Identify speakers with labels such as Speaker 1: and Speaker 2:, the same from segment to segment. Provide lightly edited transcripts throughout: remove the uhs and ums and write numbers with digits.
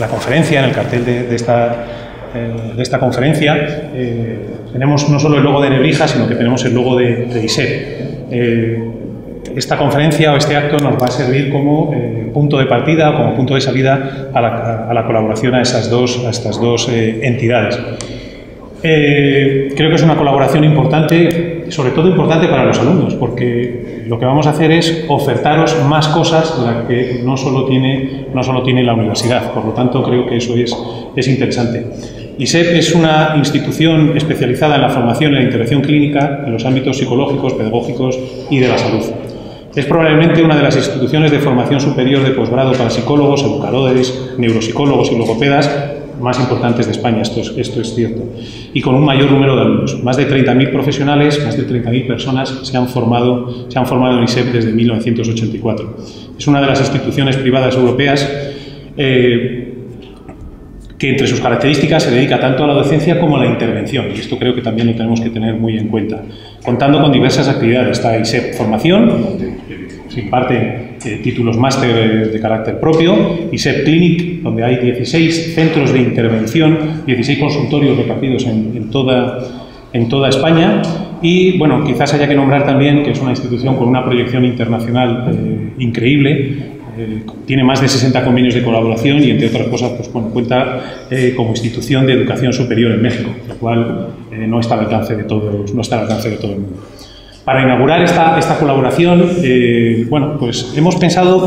Speaker 1: la conferencia, en el cartel de esta conferencia, tenemos no solo el logo de Nebrija, sino que tenemos el logo de ISEP. Esta conferencia o este acto nos va a servir como punto de partida o como punto de salida a la colaboración a estas dos entidades. Creo que es una colaboración importante, sobre todo importante para los alumnos, porque lo que vamos a hacer es ofertaros más cosas de las que no solo tiene la universidad. Por lo tanto, creo que eso es interesante. ISEP es una institución especializada en la formación y la intervención clínica en los ámbitos psicológicos, pedagógicos y de la salud. Es probablemente una de las instituciones de formación superior de posgrado para psicólogos, educadores, neuropsicólogos y logopedas más importantes de España, esto es cierto, y con un mayor número de alumnos. Más de 30.000 profesionales, más de 30.000 personas se han formado en ISEP desde 1984. Es una de las instituciones privadas europeas que entre sus características se dedica tanto a la docencia como a la intervención, y esto creo que también lo tenemos que tener muy en cuenta, contando con diversas actividades. Está ISEP Formación, donde se imparten títulos máster de carácter propio, ISEP Clinic, donde hay 16 centros de intervención, 16 consultorios repartidos en toda España, y bueno, quizás haya que nombrar también que es una institución con una proyección internacional increíble. Tiene más de 60 convenios de colaboración y, entre otras cosas, pues, bueno, cuenta como institución de educación superior en México, lo cual no está al alcance de todo el mundo. Para inaugurar esta colaboración, bueno, pues hemos pensado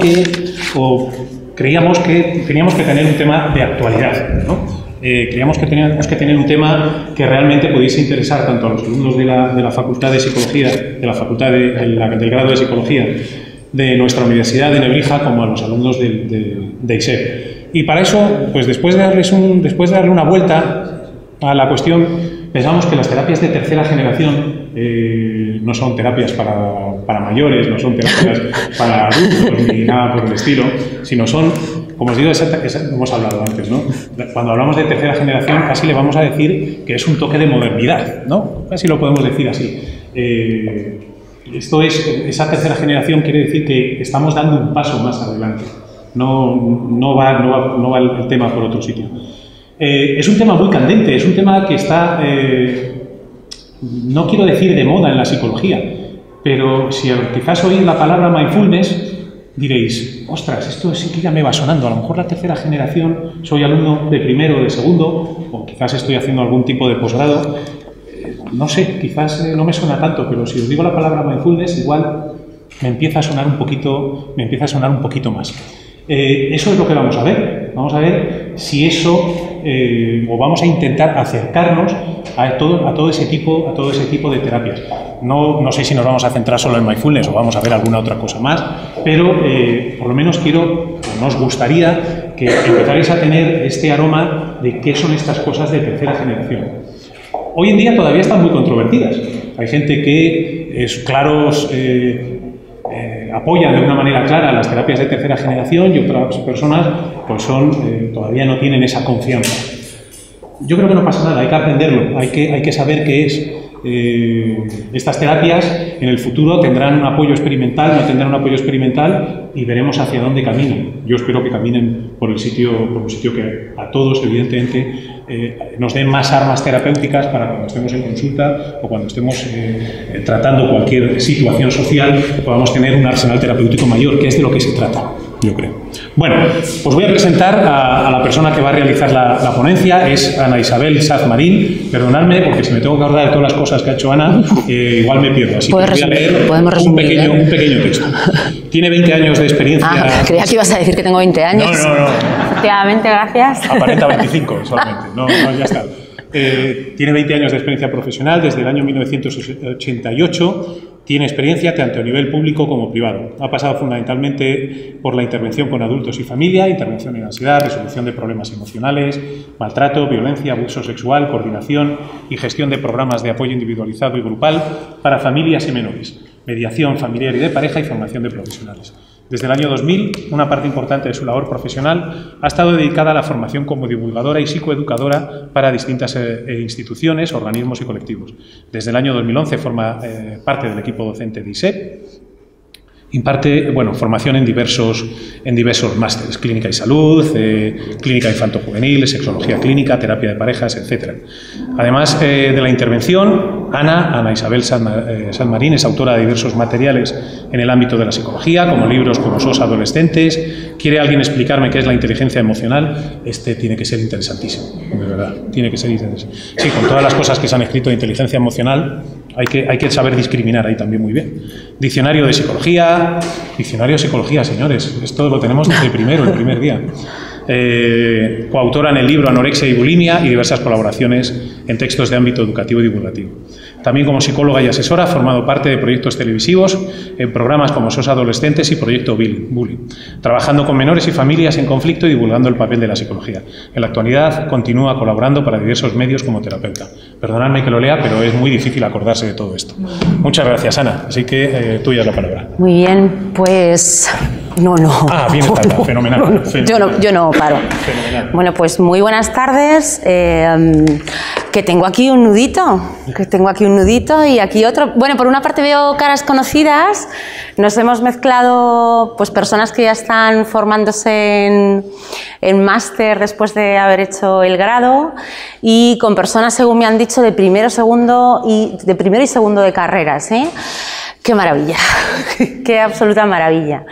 Speaker 1: creíamos que teníamos que tener un tema de actualidad, ¿no? Creíamos que teníamos que tener un tema que realmente pudiese interesar tanto a los alumnos de la Facultad de Psicología, de la Facultad del grado de Psicología de nuestra Universidad de Nebrija, como a los alumnos de ISEP. Y para eso, pues después de darle una vuelta a la cuestión, pensamos que las terapias de tercera generación no son terapias para mayores, no son terapias para adultos ni nada por el estilo, sino son, como os digo, hemos hablado antes, ¿no? Cuando hablamos de tercera generación casi le vamos a decir que es un toque de modernidad, ¿no? Casi lo podemos decir así. Esa tercera generación quiere decir que estamos dando un paso más adelante, no va el tema por otro sitio. Es un tema muy candente, es un tema que está, no quiero decir de moda en la psicología, pero si quizás oís la palabra mindfulness, diréis, ostras, esto sí que ya me va sonando, a lo mejor la tercera generación, soy alumno de primero o de segundo, o quizás estoy haciendo algún tipo de posgrado. No sé, quizás no me suena tanto, pero si os digo la palabra mindfulness, igual me empieza a sonar un poquito más. Eso es lo que vamos a ver. Vamos a ver si eso, o vamos a intentar acercarnos a todo ese tipo de terapias. No sé si nos vamos a centrar solo en mindfulness o vamos a ver alguna otra cosa más, pero por lo menos nos gustaría que empezarais a tener este aroma de qué son estas cosas de tercera generación. Hoy en día todavía están muy controvertidas. Hay gente que apoyan de una manera clara las terapias de tercera generación y otras personas pues todavía no tienen esa confianza. Yo creo que no pasa nada, hay que aprenderlo, hay que saber qué es. Estas terapias en el futuro tendrán un apoyo experimental, no tendrán un apoyo experimental y veremos hacia dónde caminan. Yo espero que caminen por un sitio que a todos, evidentemente, nos den más armas terapéuticas para cuando estemos en consulta o cuando estemos tratando cualquier situación social podamos tener un arsenal terapéutico mayor, que es de lo que se trata, yo creo. Bueno, os voy a presentar a la persona que va a realizar la ponencia, es Ana Isabel Saz Marín. Perdonadme porque si me tengo que acordar de todas las cosas que ha hecho Ana, igual me pierdo, así que voy a leer un pequeño texto. Tiene 20 años de experiencia.
Speaker 2: Creía que ibas a decir que tengo 20 años.
Speaker 1: No.
Speaker 2: Efectivamente, gracias.
Speaker 1: Aparenta 25 solamente, no, ya está. Tiene 20 años de experiencia profesional desde el año 1988. Tiene experiencia tanto a nivel público como privado. Ha pasado fundamentalmente por la intervención con adultos y familia, intervención en ansiedad, resolución de problemas emocionales, maltrato, violencia, abuso sexual, coordinación y gestión de programas de apoyo individualizado y grupal para familias y menores, mediación familiar y de pareja y formación de profesionales. Desde el año 2000, una parte importante de su labor profesional ha estado dedicada a la formación como divulgadora y psicoeducadora para distintas instituciones, organismos y colectivos. Desde el año 2011 forma parte del equipo docente de ISEP. Imparte formación en diversos másteres, clínica y salud, clínica infanto-juvenil, sexología clínica, terapia de parejas, etc. Además de la intervención, Ana Isabel Sanmarín es autora de diversos materiales en el ámbito de la psicología, como libros como SOS Adolescentes. ¿Quiere alguien explicarme qué es la inteligencia emocional? Este tiene que ser interesantísimo, de verdad, tiene que ser interesantísimo. Sí, con todas las cosas que se han escrito de inteligencia emocional, hay que saber discriminar ahí también muy bien. Diccionario de psicología, señores, esto lo tenemos desde el primer día. Coautora en el libro Anorexia y Bulimia y diversas colaboraciones en textos de ámbito educativo y divulgativo. También como psicóloga y asesora ha formado parte de proyectos televisivos en programas como SOS Adolescentes y Proyecto Bullying, trabajando con menores y familias en conflicto y divulgando el papel de la psicología. En la actualidad continúa colaborando para diversos medios como terapeuta. Perdonadme que lo lea, pero es muy difícil acordarse de todo esto. Muchas gracias, Ana. Así que tuya es la palabra.
Speaker 2: Muy bien, pues... No.
Speaker 1: Ah, bien está, fenomenal.
Speaker 2: Yo no paro.
Speaker 1: Fenomenal.
Speaker 2: Bueno, pues muy buenas tardes. Que tengo aquí un nudito. Y aquí otro. Bueno, por una parte veo caras conocidas. Nos hemos mezclado pues personas que ya están formándose en máster después de haber hecho el grado y con personas, según me han dicho, de primero y segundo de carreras, ¿eh? ¡Qué maravilla! ¡Qué absoluta maravilla!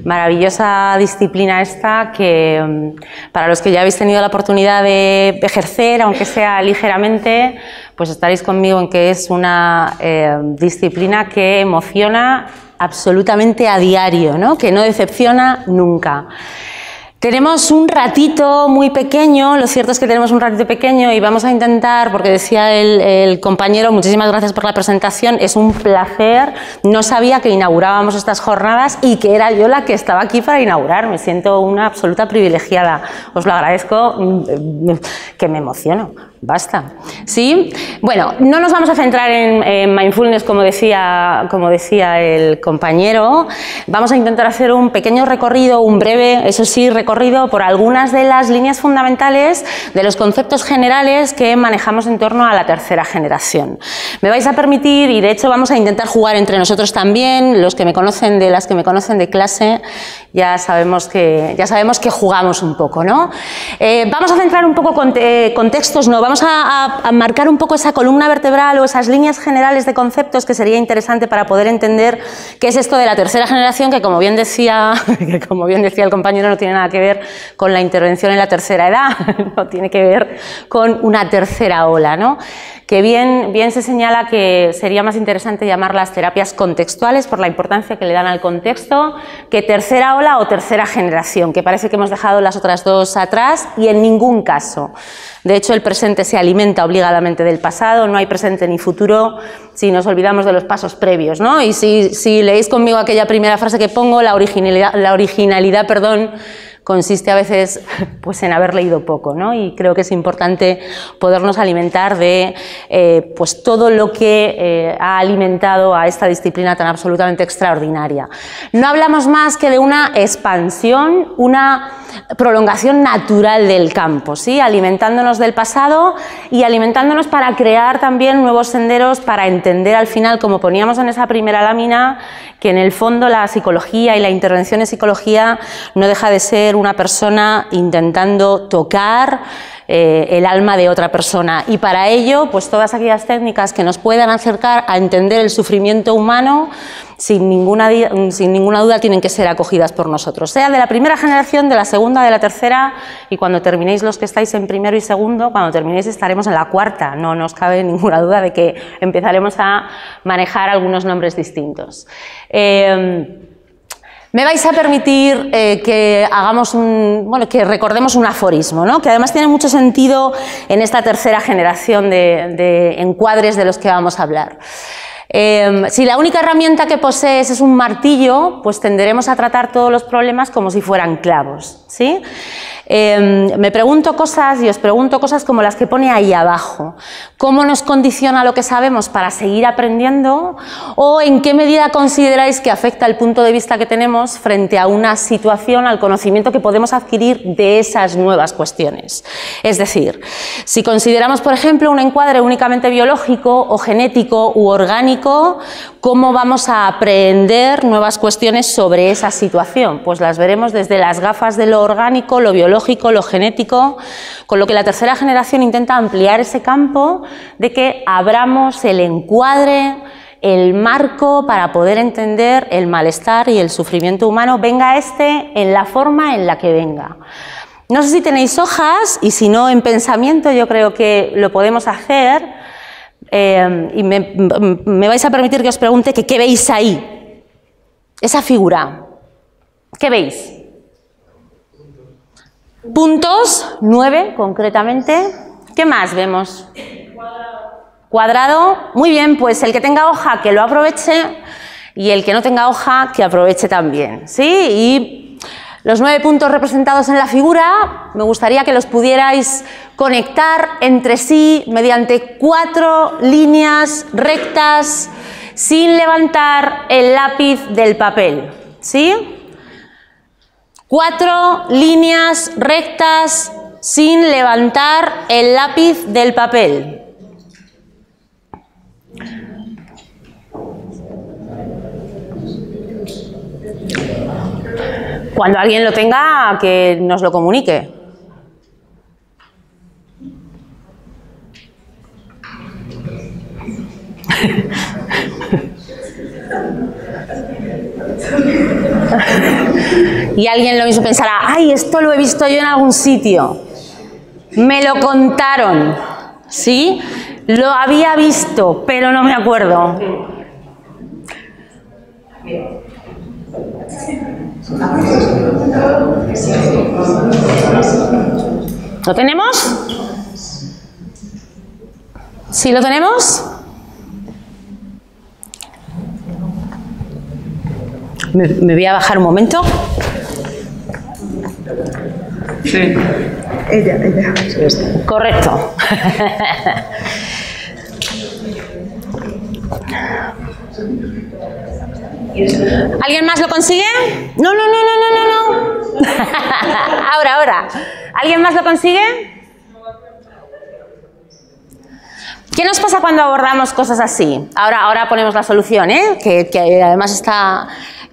Speaker 2: Maravillosa disciplina esta que para los que ya habéis tenido la oportunidad de ejercer, aunque sea ligeramente, pues estaréis conmigo en que es una disciplina que emociona absolutamente a diario, ¿no? Que no decepciona nunca. Tenemos un ratito muy pequeño, lo cierto es que tenemos un ratito pequeño y vamos a intentar, porque decía el compañero, muchísimas gracias por la presentación, es un placer, no sabía que inaugurábamos estas jornadas y que era yo la que estaba aquí para inaugurar, me siento una absoluta privilegiada, os lo agradezco, que me emociono. Basta. ¿Sí? Bueno, no nos vamos a centrar en mindfulness como decía el compañero. Vamos a intentar hacer un pequeño recorrido, un breve, eso sí, recorrido por algunas de las líneas fundamentales de los conceptos generales que manejamos en torno a la tercera generación. Me vais a permitir, y de hecho vamos a intentar jugar entre nosotros también, los que me conocen, de las que me conocen de clase, ya sabemos que jugamos un poco, ¿no? Vamos a centrar un poco contextos, no, vamos a marcar un poco esa columna vertebral o esas líneas generales de conceptos que sería interesante para poder entender qué es esto de la tercera generación, que como bien decía el compañero, no tiene nada que ver con la intervención en la tercera edad, no tiene que ver con una tercera ola, ¿no? Que bien se señala que sería más interesante llamarlas terapias contextuales por la importancia que le dan al contexto, que tercera ola o tercera generación, que parece que hemos dejado las otras dos atrás y en ningún caso. De hecho, el presente se alimenta obligadamente del pasado, no hay presente ni futuro si nos olvidamos de los pasos previos, ¿no? Y si leéis conmigo aquella primera frase que pongo, la originalidad, consiste a veces pues en haber leído poco, ¿no? Y creo que es importante podernos alimentar de pues todo lo que ha alimentado a esta disciplina tan absolutamente extraordinaria. No hablamos más que de una expansión, una prolongación natural del campo, ¿sí? Alimentándonos del pasado y alimentándonos para crear también nuevos senderos para entender al final, como poníamos en esa primera lámina, que en el fondo la psicología y la intervención en psicología no deja de ser una persona intentando tocar el alma de otra persona, y para ello pues todas aquellas técnicas que nos puedan acercar a entender el sufrimiento humano sin ninguna duda tienen que ser acogidas por nosotros, sea de la primera generación, de la segunda, de la tercera, y cuando terminéis los que estáis en primero y segundo, cuando terminéis estaremos en la cuarta, no nos cabe ninguna duda de que empezaremos a manejar algunos nombres distintos. Me vais a permitir que recordemos un aforismo, ¿no? Que además tiene mucho sentido en esta tercera generación de encuadres de los que vamos a hablar. Si la única herramienta que posees es un martillo, pues tenderemos a tratar todos los problemas como si fueran clavos, ¿sí? me pregunto cosas y os pregunto cosas como las que pone ahí abajo. ¿Cómo nos condiciona lo que sabemos para seguir aprendiendo? ¿O en qué medida consideráis que afecta el punto de vista que tenemos frente a una situación, al conocimiento que podemos adquirir de esas nuevas cuestiones? Es decir, si consideramos, por ejemplo, un encuadre únicamente biológico o genético u orgánico, ¿cómo vamos a aprender nuevas cuestiones sobre esa situación? Pues las veremos desde las gafas de lo orgánico, lo biológico, lo genético, con lo que la tercera generación intenta ampliar ese campo de que abramos el encuadre, el marco para poder entender el malestar y el sufrimiento humano, venga este en la forma en la que venga. No sé si tenéis hojas, y si no, en pensamiento yo creo que lo podemos hacer, y me vais a permitir que os pregunte que qué veis ahí, esa figura, ¿qué veis? Puntos, 9 concretamente. ¿Qué más vemos? Cuadrado. Muy bien, pues el que tenga hoja que lo aproveche y el que no tenga hoja que aproveche también, ¿sí? Y los 9 puntos representados en la figura me gustaría que los pudierais conectar entre sí mediante 4 líneas rectas sin levantar el lápiz del papel, ¿sí? 4 líneas rectas sin levantar el lápiz del papel. Cuando alguien lo tenga, que nos lo comunique. Y alguien lo mismo pensará, ¡ay, esto lo he visto yo en algún sitio! Me lo contaron, ¿sí? Lo había visto, pero no me acuerdo. ¿Lo tenemos? ¿Sí lo tenemos? Me voy a bajar un momento.
Speaker 3: Sí. Ella.
Speaker 2: Correcto. ¿Alguien más lo consigue? No. Ahora. ¿Alguien más lo consigue? ¿Qué nos pasa cuando abordamos cosas así? Ahora ponemos la solución, ¿eh? Que además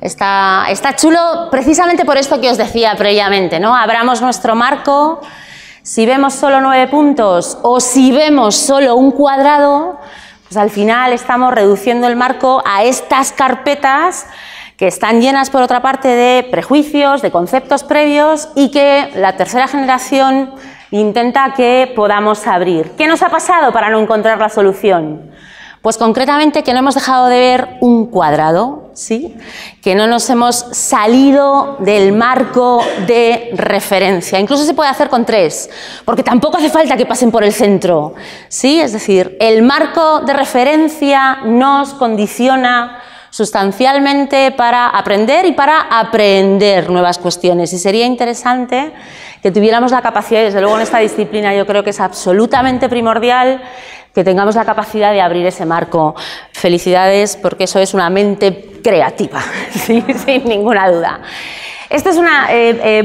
Speaker 2: está chulo precisamente por esto que os decía previamente, ¿no? Abramos nuestro marco. Si vemos solo 9 puntos o si vemos solo un cuadrado, pues al final estamos reduciendo el marco a estas carpetas que están llenas, por otra parte, de prejuicios, de conceptos previos y que la tercera generación intenta que podamos abrir. ¿Qué nos ha pasado para no encontrar la solución? Pues concretamente que no hemos dejado de ver un cuadrado, ¿sí? Que no nos hemos salido del marco de referencia. Incluso se puede hacer con 3, porque tampoco hace falta que pasen por el centro, ¿sí? Es decir, el marco de referencia nos condiciona sustancialmente para aprender y para aprender nuevas cuestiones. Y sería interesante que tuviéramos la capacidad, y desde luego en esta disciplina yo creo que es absolutamente primordial, que tengamos la capacidad de abrir ese marco. Felicidades, porque eso es una mente creativa, ¿sí? Sin ninguna duda. Esto es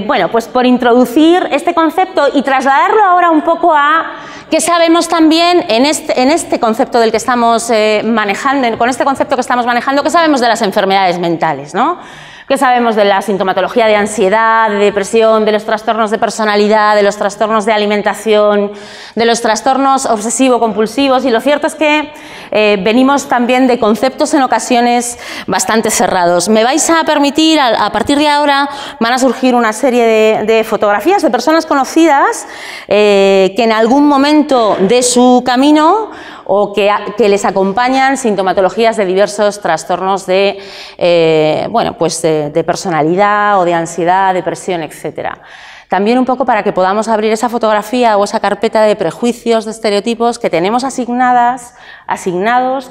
Speaker 2: bueno, pues por introducir este concepto y trasladarlo ahora un poco a qué sabemos también en este concepto del que estamos manejando, con este concepto que estamos manejando, qué sabemos de las enfermedades mentales, ¿no? ¿Qué sabemos de la sintomatología de ansiedad, de depresión, de los trastornos de personalidad, de los trastornos de alimentación, de los trastornos obsesivo-compulsivos? Y lo cierto es que venimos también de conceptos en ocasiones bastante cerrados. Me vais a permitir, a partir de ahora, van a surgir una serie de fotografías de personas conocidas que en algún momento de su camino o que les acompañan sintomatologías de diversos trastornos de personalidad o de ansiedad, depresión, etc. También un poco para que podamos abrir esa fotografía o esa carpeta de prejuicios, de estereotipos que tenemos asignados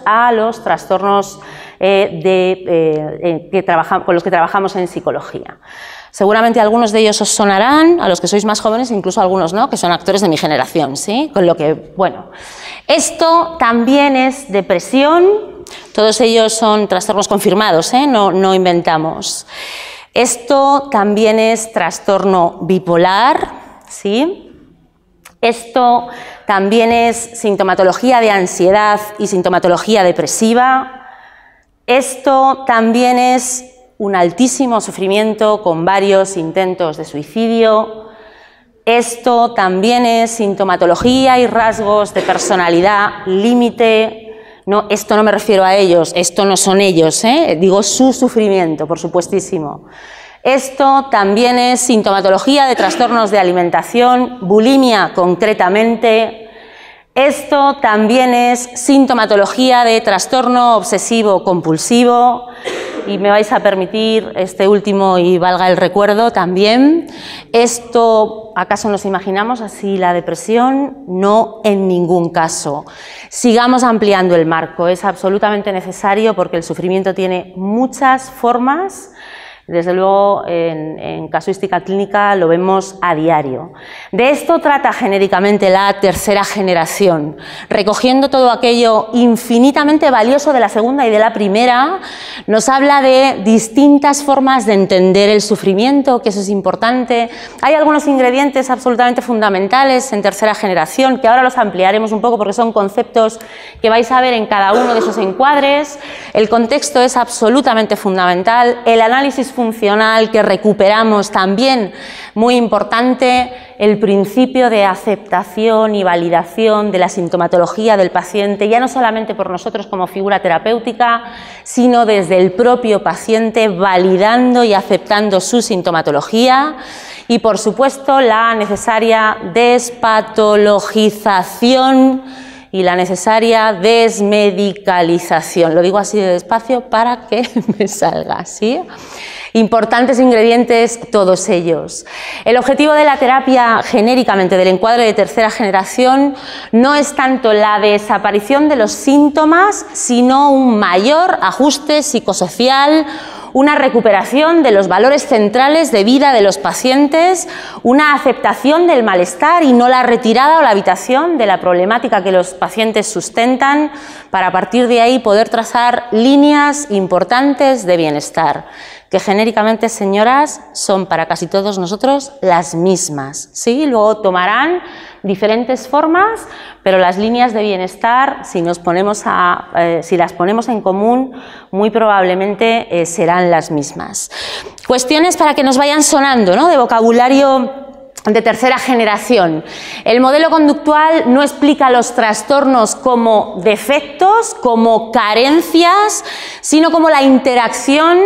Speaker 2: a los trastornos con los que trabajamos en psicología. Seguramente algunos de ellos os sonarán, a los que sois más jóvenes, incluso algunos no, que son actores de mi generación, ¿sí? Con lo que, bueno, esto también es depresión, todos ellos son trastornos confirmados, no inventamos. Esto también es trastorno bipolar, ¿sí? Esto también es sintomatología de ansiedad y sintomatología depresiva. Esto también es un altísimo sufrimiento con varios intentos de suicidio. Esto también es sintomatología y rasgos de personalidad límite. No, esto no me refiero a ellos, esto no son ellos, digo su sufrimiento, por supuestísimo. Esto también es sintomatología de trastornos de alimentación, bulimia concretamente. Esto también es sintomatología de trastorno obsesivo compulsivo. Y me vais a permitir este último y valga el recuerdo también. Esto, ¿acaso nos imaginamos así la depresión? No, en ningún caso. Sigamos ampliando el marco, es absolutamente necesario porque el sufrimiento tiene muchas formas. Desde luego, en casuística clínica lo vemos a diario. De esto trata genéricamente la tercera generación, recogiendo todo aquello infinitamente valioso de la segunda y de la primera. Nos habla de distintas formas de entender el sufrimiento, que eso es importante. Hay algunos ingredientes absolutamente fundamentales en tercera generación, que ahora los ampliaremos un poco porque son conceptos que vais a ver en cada uno de esos encuadres. El contexto es absolutamente fundamental. El análisis funcional que recuperamos también muy importante, el principio de aceptación y validación de la sintomatología del paciente, ya no solamente por nosotros como figura terapéutica, sino desde el propio paciente validando y aceptando su sintomatología y por supuesto la necesaria despatologización y la necesaria desmedicalización. Lo digo así de despacio para que me salga, ¿sí? Importantes ingredientes todos ellos. El objetivo de la terapia genéricamente del encuadre de tercera generación no es tanto la desaparición de los síntomas, sino un mayor ajuste psicosocial, una recuperación de los valores centrales de vida de los pacientes, una aceptación del malestar y no la retirada o la evitación de la problemática que los pacientes sustentan, para a partir de ahí poder trazar líneas importantes de bienestar, que genéricamente, señoras, son para casi todos nosotros las mismas, ¿sí? Luego tomarán diferentes formas, pero las líneas de bienestar, si las ponemos en común, muy probablemente serán las mismas. Cuestiones para que nos vayan sonando, ¿no?, de vocabulario de tercera generación. El modelo conductual no explica los trastornos como defectos, como carencias, sino como la interacción,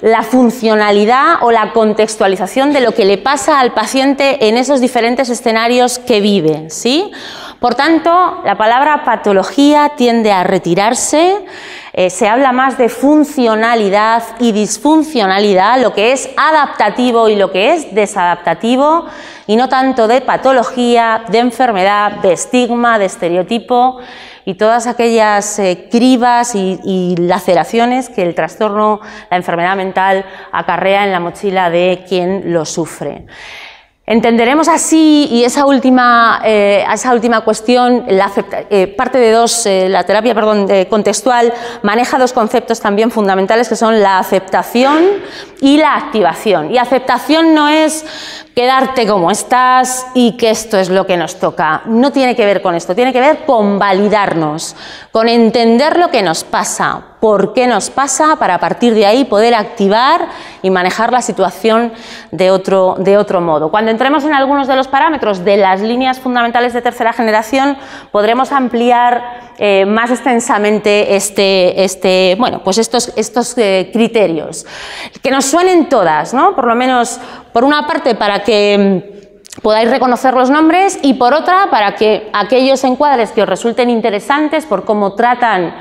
Speaker 2: la funcionalidad o la contextualización de lo que le pasa al paciente en esos diferentes escenarios que vive, ¿sí? Por tanto, la palabra patología tiende a retirarse. Se habla más de funcionalidad y disfuncionalidad, lo que es adaptativo y lo que es desadaptativo, y no tanto de patología, de enfermedad, de estigma, de estereotipo y todas aquellas cribas y laceraciones que el trastorno, la enfermedad mental acarrea en la mochila de quien lo sufre. Entenderemos así, y esa última cuestión, la terapia contextual maneja dos conceptos también fundamentales que son la aceptación y la activación. Y aceptación no es quedarte como estás y que esto es lo que nos toca. No tiene que ver con esto, tiene que ver con validarnos, con entender lo que nos pasa, por qué nos pasa, para a partir de ahí poder activar y manejar la situación de otro modo. Cuando entremos en algunos de los parámetros de las líneas fundamentales de tercera generación, podremos ampliar más extensamente estos criterios. Que nos suenen todas, ¿no? Por lo menos, por una parte, para que podáis reconocer los nombres, y por otra, para que aquellos encuadres que os resulten interesantes por cómo tratan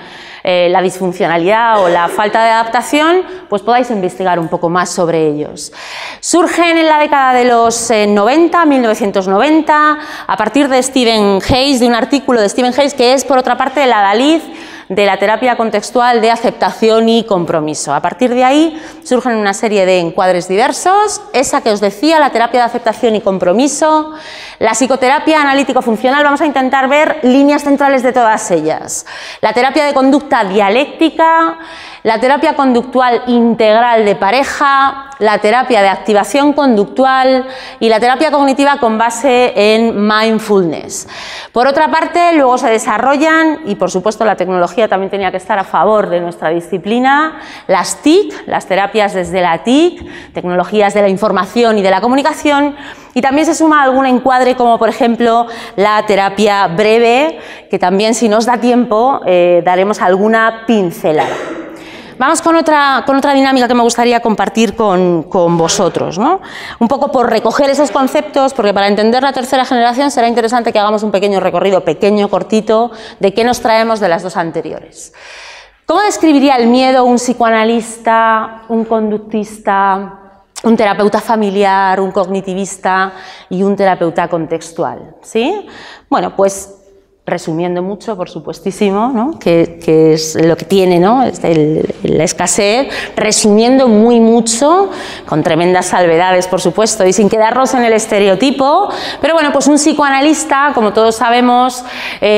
Speaker 2: la disfuncionalidad o la falta de adaptación, pues podáis investigar un poco más sobre ellos. Surgen en la década de los 1990, a partir de Stephen Hayes, de un artículo de Stephen Hayes, que es, por otra parte, el adalid de la terapia contextual de aceptación y compromiso. A partir de ahí surgen una serie de encuadres diversos, esa que os decía, la terapia de aceptación y compromiso, la psicoterapia analítico-funcional, vamos a intentar ver líneas centrales de todas ellas, la terapia de conducta dialéctica, la terapia conductual integral de pareja, la terapia de activación conductual y la terapia cognitiva con base en mindfulness. Por otra parte, luego se desarrollan, y por supuesto la tecnología también tenía que estar a favor de nuestra disciplina, las TIC, las terapias desde la TIC, tecnologías de la información y de la comunicación, y también se suma algún encuadre como por ejemplo la terapia breve, que también si nos da tiempo daremos alguna pincelada. Vamos con otra dinámica que me gustaría compartir con vosotros, ¿no? Un poco por recoger esos conceptos, porque para entender la tercera generación será interesante que hagamos un pequeño recorrido, pequeño, cortito, de qué nos traemos de las dos anteriores. ¿Cómo describiría el miedo un psicoanalista, un conductista, un terapeuta familiar, un cognitivista y un terapeuta contextual? ¿Sí? Bueno, pues resumiendo mucho, por supuestísimo, ¿no? que es lo que tiene, ¿no? La escasez, resumiendo muy mucho, con tremendas salvedades, por supuesto, y sin quedarnos en el estereotipo, pero bueno, pues un psicoanalista, como todos sabemos,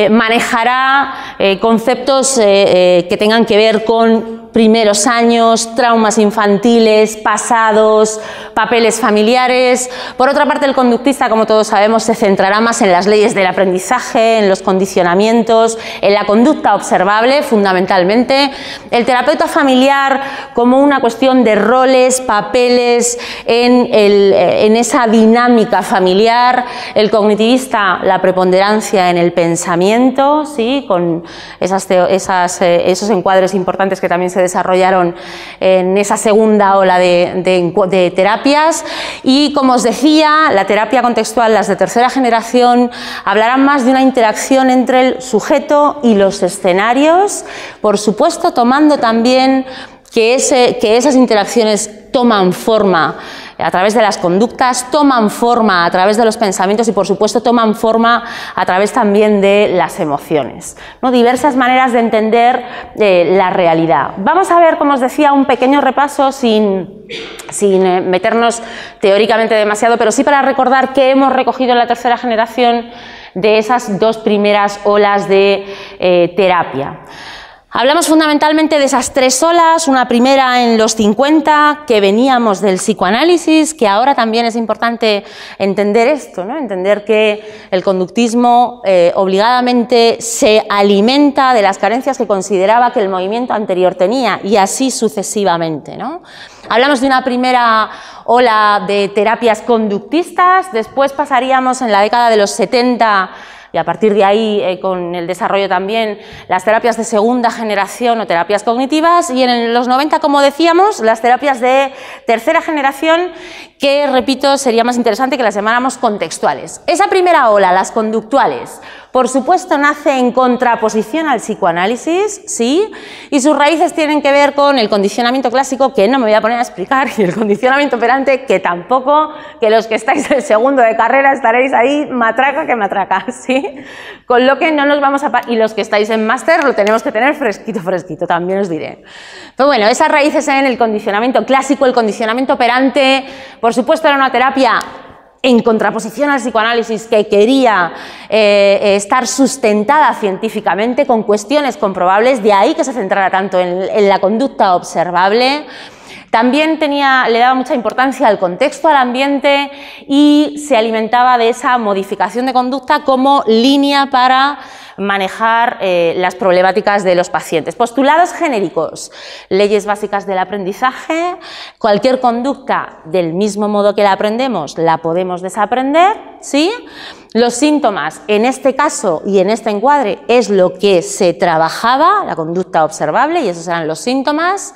Speaker 2: manejará conceptos que tengan que ver con primeros años, traumas infantiles, pasados, papeles familiares. Por otra parte, el conductista, como todos sabemos, se centrará más en las leyes del aprendizaje, en los condicionamientos, en la conducta observable, fundamentalmente. El terapeuta familiar como una cuestión de roles, papeles en esa dinámica familiar. El cognitivista, la preponderancia en el pensamiento, ¿sí? Con esos encuadres importantes que también se desarrollaron en esa segunda ola de terapias. Y como os decía, la terapia contextual, las de tercera generación, hablarán más de una interacción entre el sujeto y los escenarios, por supuesto tomando también que esas interacciones toman forma a través de las conductas, toman forma a través de los pensamientos y por supuesto toman forma a través también de las emociones, ¿no? Diversas maneras de entender la realidad. Vamos a ver, como os decía, un pequeño repaso sin meternos teóricamente demasiado, pero sí para recordar qué hemos recogido en la tercera generación de esas dos primeras olas de terapia. Hablamos fundamentalmente de esas tres olas, una primera en los 50, que veníamos del psicoanálisis, que ahora también es importante entender esto, ¿no? Entender que el conductismo obligadamente se alimenta de las carencias que consideraba que el movimiento anterior tenía, y así sucesivamente, ¿no? Hablamos de una primera ola de terapias conductistas, después pasaríamos en la década de los 70 y a partir de ahí con el desarrollo también las terapias de segunda generación o terapias cognitivas, y en los 90, como decíamos, las terapias de tercera generación, que, repito, sería más interesante que las llamáramos contextuales. Esa primera ola, las conductuales, por supuesto nace en contraposición al psicoanálisis, sí, y sus raíces tienen que ver con el condicionamiento clásico, que no me voy a poner a explicar, y el condicionamiento operante, que tampoco, que los que estáis en segundo de carrera estaréis ahí matraca que matraca, ¿sí? Con lo que no nos vamos a... Y los que estáis en máster lo tenemos que tener fresquito, fresquito, también os diré. Pero bueno, esas raíces en el condicionamiento clásico, el condicionamiento operante, por supuesto era una terapia en contraposición al psicoanálisis que quería estar sustentada científicamente con cuestiones comprobables, de ahí que se centrara tanto en la conducta observable. También le daba mucha importancia al contexto, al ambiente, y se alimentaba de esa modificación de conducta como línea para manejar las problemáticas de los pacientes. Postulados genéricos: leyes básicas del aprendizaje, cualquier conducta del mismo modo que la aprendemos la podemos desaprender, ¿sí? Los síntomas, en este caso y en este encuadre, es lo que se trabajaba, la conducta observable, y esos eran los síntomas.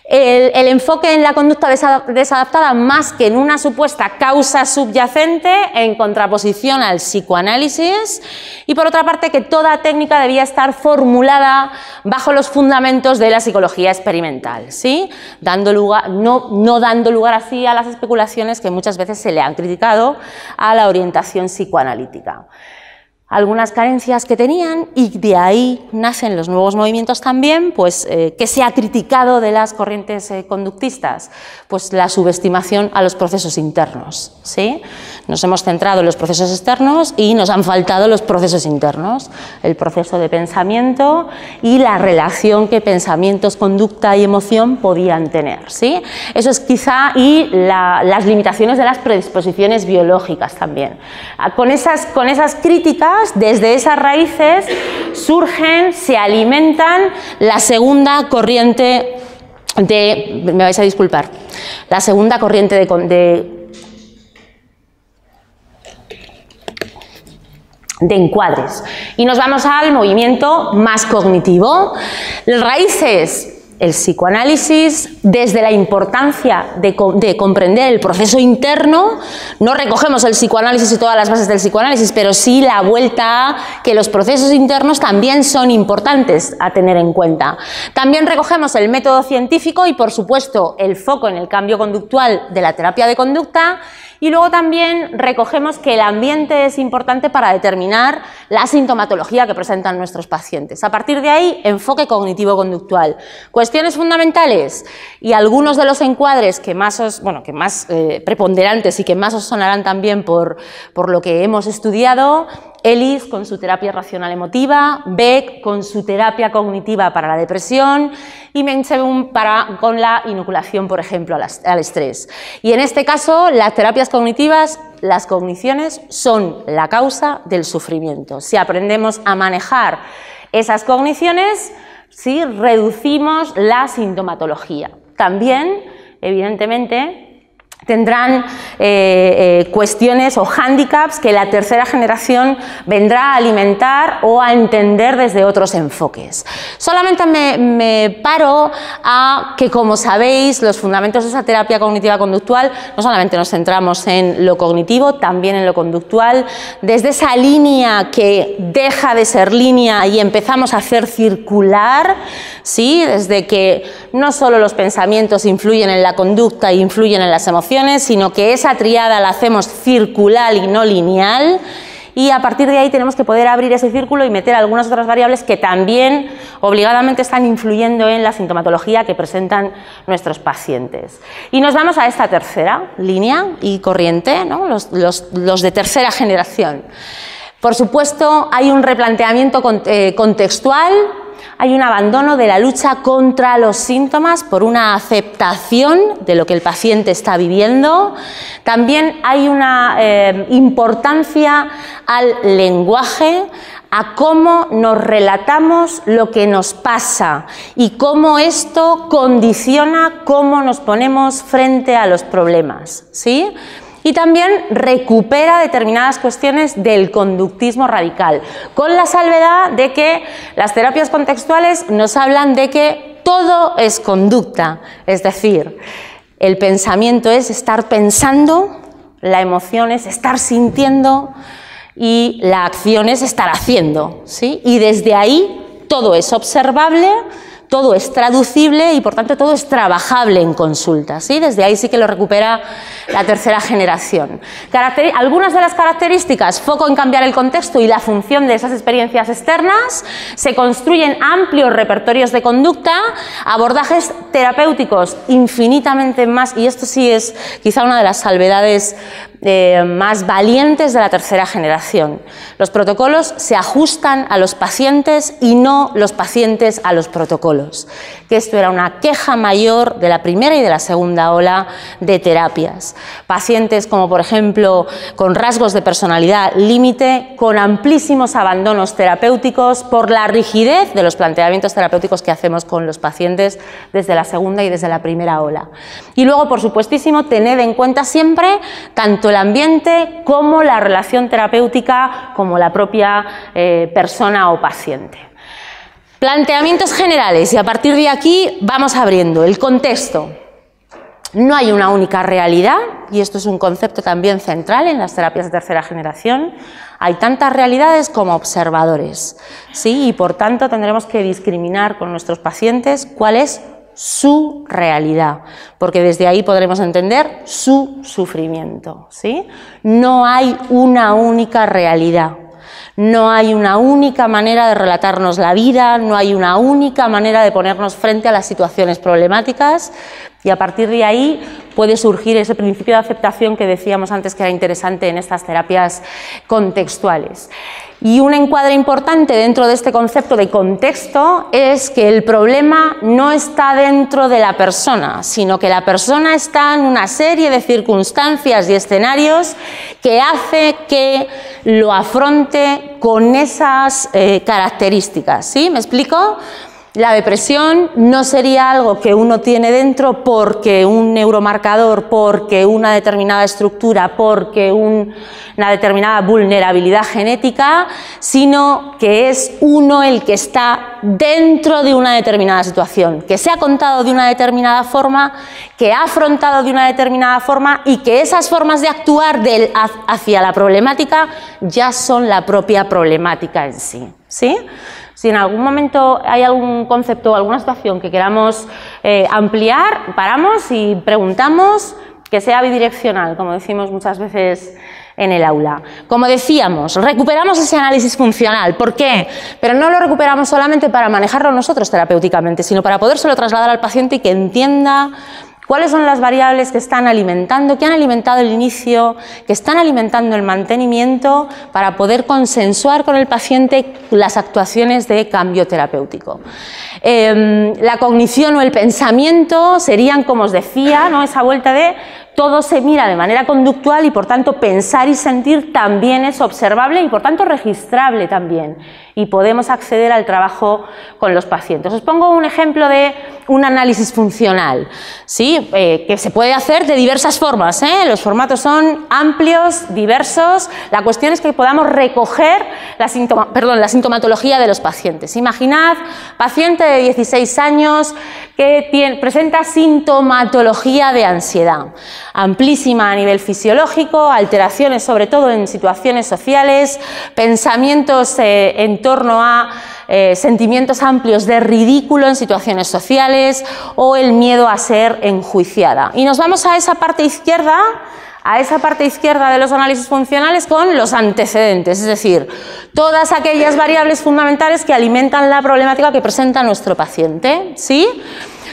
Speaker 2: El enfoque en la conducta desadaptada más que en una supuesta causa subyacente, en contraposición al psicoanálisis, y por otra parte que toda técnica debía estar formulada bajo los fundamentos de la psicología experimental, ¿sí? No dando lugar así a las especulaciones que muchas veces se le han criticado a la orientación psicoanalítica. algunas carencias que tenían, y de ahí nacen los nuevos movimientos también, pues que se ha criticado de las corrientes conductistas, pues la subestimación a los procesos internos, ¿sí? Nos hemos centrado en los procesos externos y nos han faltado los procesos internos, el proceso de pensamiento y la relación que pensamientos, conducta y emoción podían tener, ¿sí? Eso es quizá, y las limitaciones de las predisposiciones biológicas también. Con esas críticas, desde esas raíces surgen, se alimentan la segunda corriente de, me vais a disculpar, la segunda corriente de encuadres. Y nos vamos al movimiento más cognitivo. Las raíces, el psicoanálisis, desde la importancia de comprender el proceso interno. No recogemos el psicoanálisis y todas las bases del psicoanálisis, pero sí la vuelta a que los procesos internos también son importantes a tener en cuenta. También recogemos el método científico y, por supuesto, el foco en el cambio conductual de la terapia de conducta. Y luego también recogemos que el ambiente es importante para determinar la sintomatología que presentan nuestros pacientes. A partir de ahí, enfoque cognitivo-conductual. Cuestiones fundamentales y algunos de los encuadres que más preponderantes y que más os sonarán también por lo que hemos estudiado. Ellis con su terapia racional emotiva, Beck con su terapia cognitiva para la depresión y Menchebum con la inoculación, por ejemplo, al estrés. Y en este caso, las terapias cognitivas, las cogniciones son la causa del sufrimiento. Si aprendemos a manejar esas cogniciones, sí, reducimos la sintomatología. También, evidentemente, tendrán cuestiones o hándicaps que la tercera generación vendrá a alimentar o a entender desde otros enfoques. Solamente me paro a que, como sabéis, los fundamentos de esa terapia cognitiva conductual no solamente nos centramos en lo cognitivo, también en lo conductual, desde esa línea que deja de ser línea y empezamos a hacer circular, ¿sí? Desde que no solo los pensamientos influyen en la conducta e influyen en las emociones, sino que esa tríada la hacemos circular y no lineal, y a partir de ahí tenemos que poder abrir ese círculo y meter algunas otras variables que también obligadamente están influyendo en la sintomatología que presentan nuestros pacientes. Y nos vamos a esta tercera línea y corriente, ¿no? los de tercera generación. Por supuesto, hay un replanteamiento contextual. Hay un abandono de la lucha contra los síntomas por una aceptación de lo que el paciente está viviendo. También hay una importancia al lenguaje, a cómo nos relatamos lo que nos pasa y cómo esto condiciona cómo nos ponemos frente a los problemas, ¿sí? Y también recupera determinadas cuestiones del conductismo radical, con la salvedad de que las terapias contextuales nos hablan de que todo es conducta, es decir, el pensamiento es estar pensando, la emoción es estar sintiendo y la acción es estar haciendo, ¿sí? Y desde ahí todo es observable, todo es traducible y, por tanto, todo es trabajable en consulta, ¿sí? Desde ahí sí que lo recupera la tercera generación. Algunas de las características, foco en cambiar el contexto y la función de esas experiencias externas, se construyen amplios repertorios de conducta, abordajes terapéuticos infinitamente más, y esto sí es quizá una de las salvedades más valientes de la tercera generación. Los protocolos se ajustan a los pacientes y no los pacientes a los protocolos, que esto era una queja mayor de la primera y de la segunda ola de terapias. Pacientes como, por ejemplo, con rasgos de personalidad límite, con amplísimos abandonos terapéuticos por la rigidez de los planteamientos terapéuticos que hacemos con los pacientes desde la segunda y desde la primera ola. Y luego, por supuestísimo, tened en cuenta siempre tanto el ambiente como la relación terapéutica, como la propia persona o paciente. Planteamientos generales, y a partir de aquí vamos abriendo el contexto. No hay una única realidad, y esto es un concepto también central en las terapias de tercera generación. Hay tantas realidades como observadores, ¿sí? Y por tanto tendremos que discriminar con nuestros pacientes cuál es su realidad, porque desde ahí podremos entender su sufrimiento, ¿sí? No hay una única realidad. No hay una única manera de relatarnos la vida, no hay una única manera de ponernos frente a las situaciones problemáticas, y a partir de ahí puede surgir ese principio de aceptación que decíamos antes que era interesante en estas terapias contextuales. Y un encuadre importante dentro de este concepto de contexto es que el problema no está dentro de la persona, sino que la persona está en una serie de circunstancias y escenarios que hace que lo afronte con esas características. ¿Sí? ¿Me explico? La depresión no sería algo que uno tiene dentro porque un neuromarcador, porque una determinada estructura, porque una determinada vulnerabilidad genética, sino que es uno el que está dentro de una determinada situación, que se ha contado de una determinada forma, que ha afrontado de una determinada forma y que esas formas de actuar hacia la problemática ya son la propia problemática en sí. ¿Sí? Si en algún momento hay algún concepto o alguna situación que queramos ampliar, paramos y preguntamos, que sea bidireccional, como decimos muchas veces en el aula. Como decíamos, recuperamos ese análisis funcional. ¿Por qué? Pero no lo recuperamos solamente para manejarlo nosotros terapéuticamente, sino para podérselo trasladar al paciente y que entienda cuáles son las variables que están alimentando, que han alimentado el inicio, que están alimentando el mantenimiento, para poder consensuar con el paciente las actuaciones de cambio terapéutico. La cognición o el pensamiento serían, como os decía, ¿no?, esa vuelta de todo se mira de manera conductual y por tanto pensar y sentir también es observable y por tanto registrable también, y podemos acceder al trabajo con los pacientes. Os pongo un ejemplo de un análisis funcional, ¿sí? Que se puede hacer de diversas formas, ¿eh? Los formatos son amplios, diversos. La cuestión es que podamos recoger la sintomatología de los pacientes. Imaginad paciente de 16 años que presenta sintomatología de ansiedad, amplísima a nivel fisiológico, alteraciones sobre todo en situaciones sociales, pensamientos en torno a sentimientos amplios de ridículo en situaciones sociales o el miedo a ser enjuiciada. Y nos vamos a esa parte izquierda de los análisis funcionales con los antecedentes, es decir, todas aquellas variables fundamentales que alimentan la problemática que presenta nuestro paciente, ¿sí?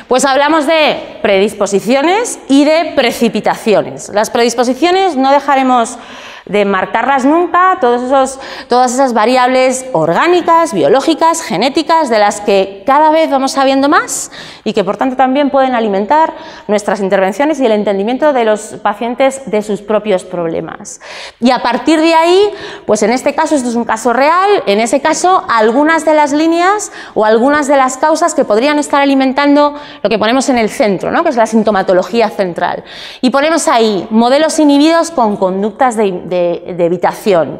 Speaker 2: Pues hablamos de predisposiciones y de precipitaciones. Las predisposiciones no dejaremos de marcarlas nunca, todas esas variables orgánicas, biológicas, genéticas, de las que cada vez vamos sabiendo más y que por tanto también pueden alimentar nuestras intervenciones y el entendimiento de los pacientes de sus propios problemas. Y a partir de ahí, pues en este caso, esto es un caso real, en ese caso algunas de las líneas o algunas de las causas que podrían estar alimentando lo que ponemos en el centro, ¿no?, que es la sintomatología central. Y ponemos ahí modelos inhibidos con conductas de evitación.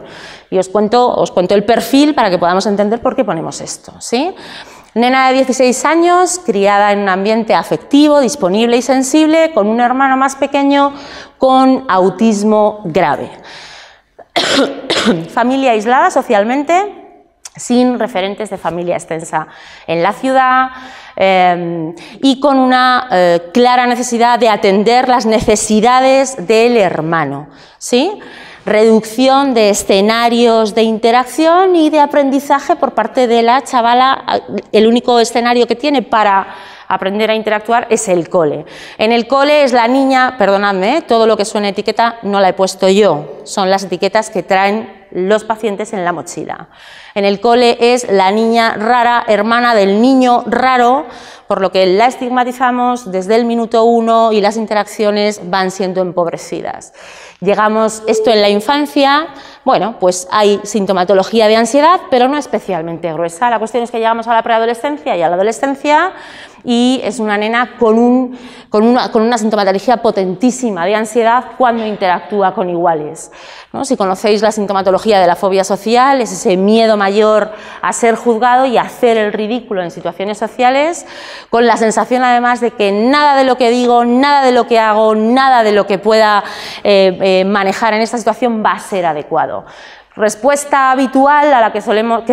Speaker 2: Y os cuento el perfil para que podamos entender por qué ponemos esto, ¿sí? Nena de 16 años, criada en un ambiente afectivo, disponible y sensible, con un hermano más pequeño con autismo grave. Familia aislada socialmente, sin referentes de familia extensa en la ciudad, y con una clara necesidad de atender las necesidades del hermano, ¿sí? Reducción de escenarios de interacción y de aprendizaje por parte de la chavala. El único escenario que tiene para aprender a interactuar es el cole. En el cole es la niña, perdonadme, todo lo que suena etiqueta no la he puesto yo, son las etiquetas que traen los pacientes en la mochila. En el cole es la niña rara, hermana del niño raro, por lo que la estigmatizamos desde el minuto 1 y las interacciones van siendo empobrecidas. Llegamos, esto en la infancia, bueno, pues hay sintomatología de ansiedad, pero no especialmente gruesa. La cuestión es que llegamos a la preadolescencia y a la adolescencia y es una nena con una sintomatología potentísima de ansiedad cuando interactúa con iguales, ¿no? Si conocéis la sintomatología de la fobia social, es ese miedo mayor a ser juzgado y a hacer el ridículo en situaciones sociales, con la sensación además de que nada de lo que digo, nada de lo que hago, nada de lo que pueda manejar en esta situación va a ser adecuado. Respuesta habitual a la que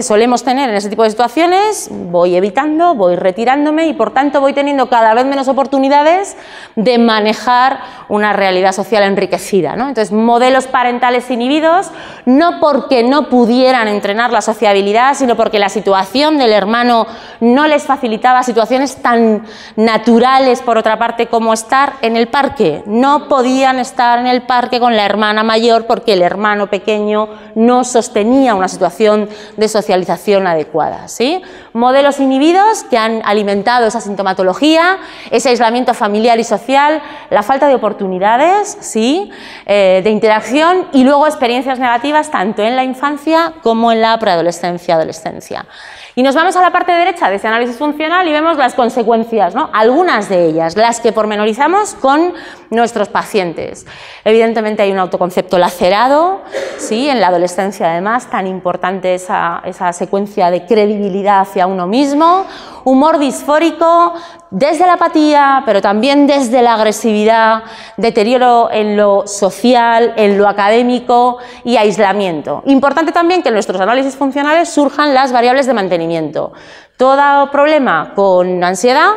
Speaker 2: solemos tener en ese tipo de situaciones: voy evitando, voy retirándome y por tanto voy teniendo cada vez menos oportunidades de manejar una realidad social enriquecida, ¿no? Entonces, modelos parentales inhibidos, no porque no pudieran entrenar la sociabilidad, sino porque la situación del hermano no les facilitaba situaciones tan naturales, por otra parte, como estar en el parque. No podían estar en el parque con la hermana mayor porque el hermano pequeño no sostenía una situación de socialización adecuada, ¿sí? Modelos inhibidos que han alimentado esa sintomatología, ese aislamiento familiar y social, la falta de oportunidades, ¿sí? De interacción, y luego experiencias negativas tanto en la infancia como en la preadolescencia, adolescencia. Y nos vamos a la parte derecha de ese análisis funcional y vemos las consecuencias, ¿no? Algunas de ellas, las que pormenorizamos con nuestros pacientes. Evidentemente hay un autoconcepto lacerado, ¿sí? En la adolescencia, además, tan importante esa secuencia de credibilidad hacia uno mismo, humor disfórico desde la apatía, pero también desde la agresividad, deterioro en lo social, en lo académico y aislamiento. Importante también que en nuestros análisis funcionales surjan las variables de mantenimiento. Todo problema con ansiedad,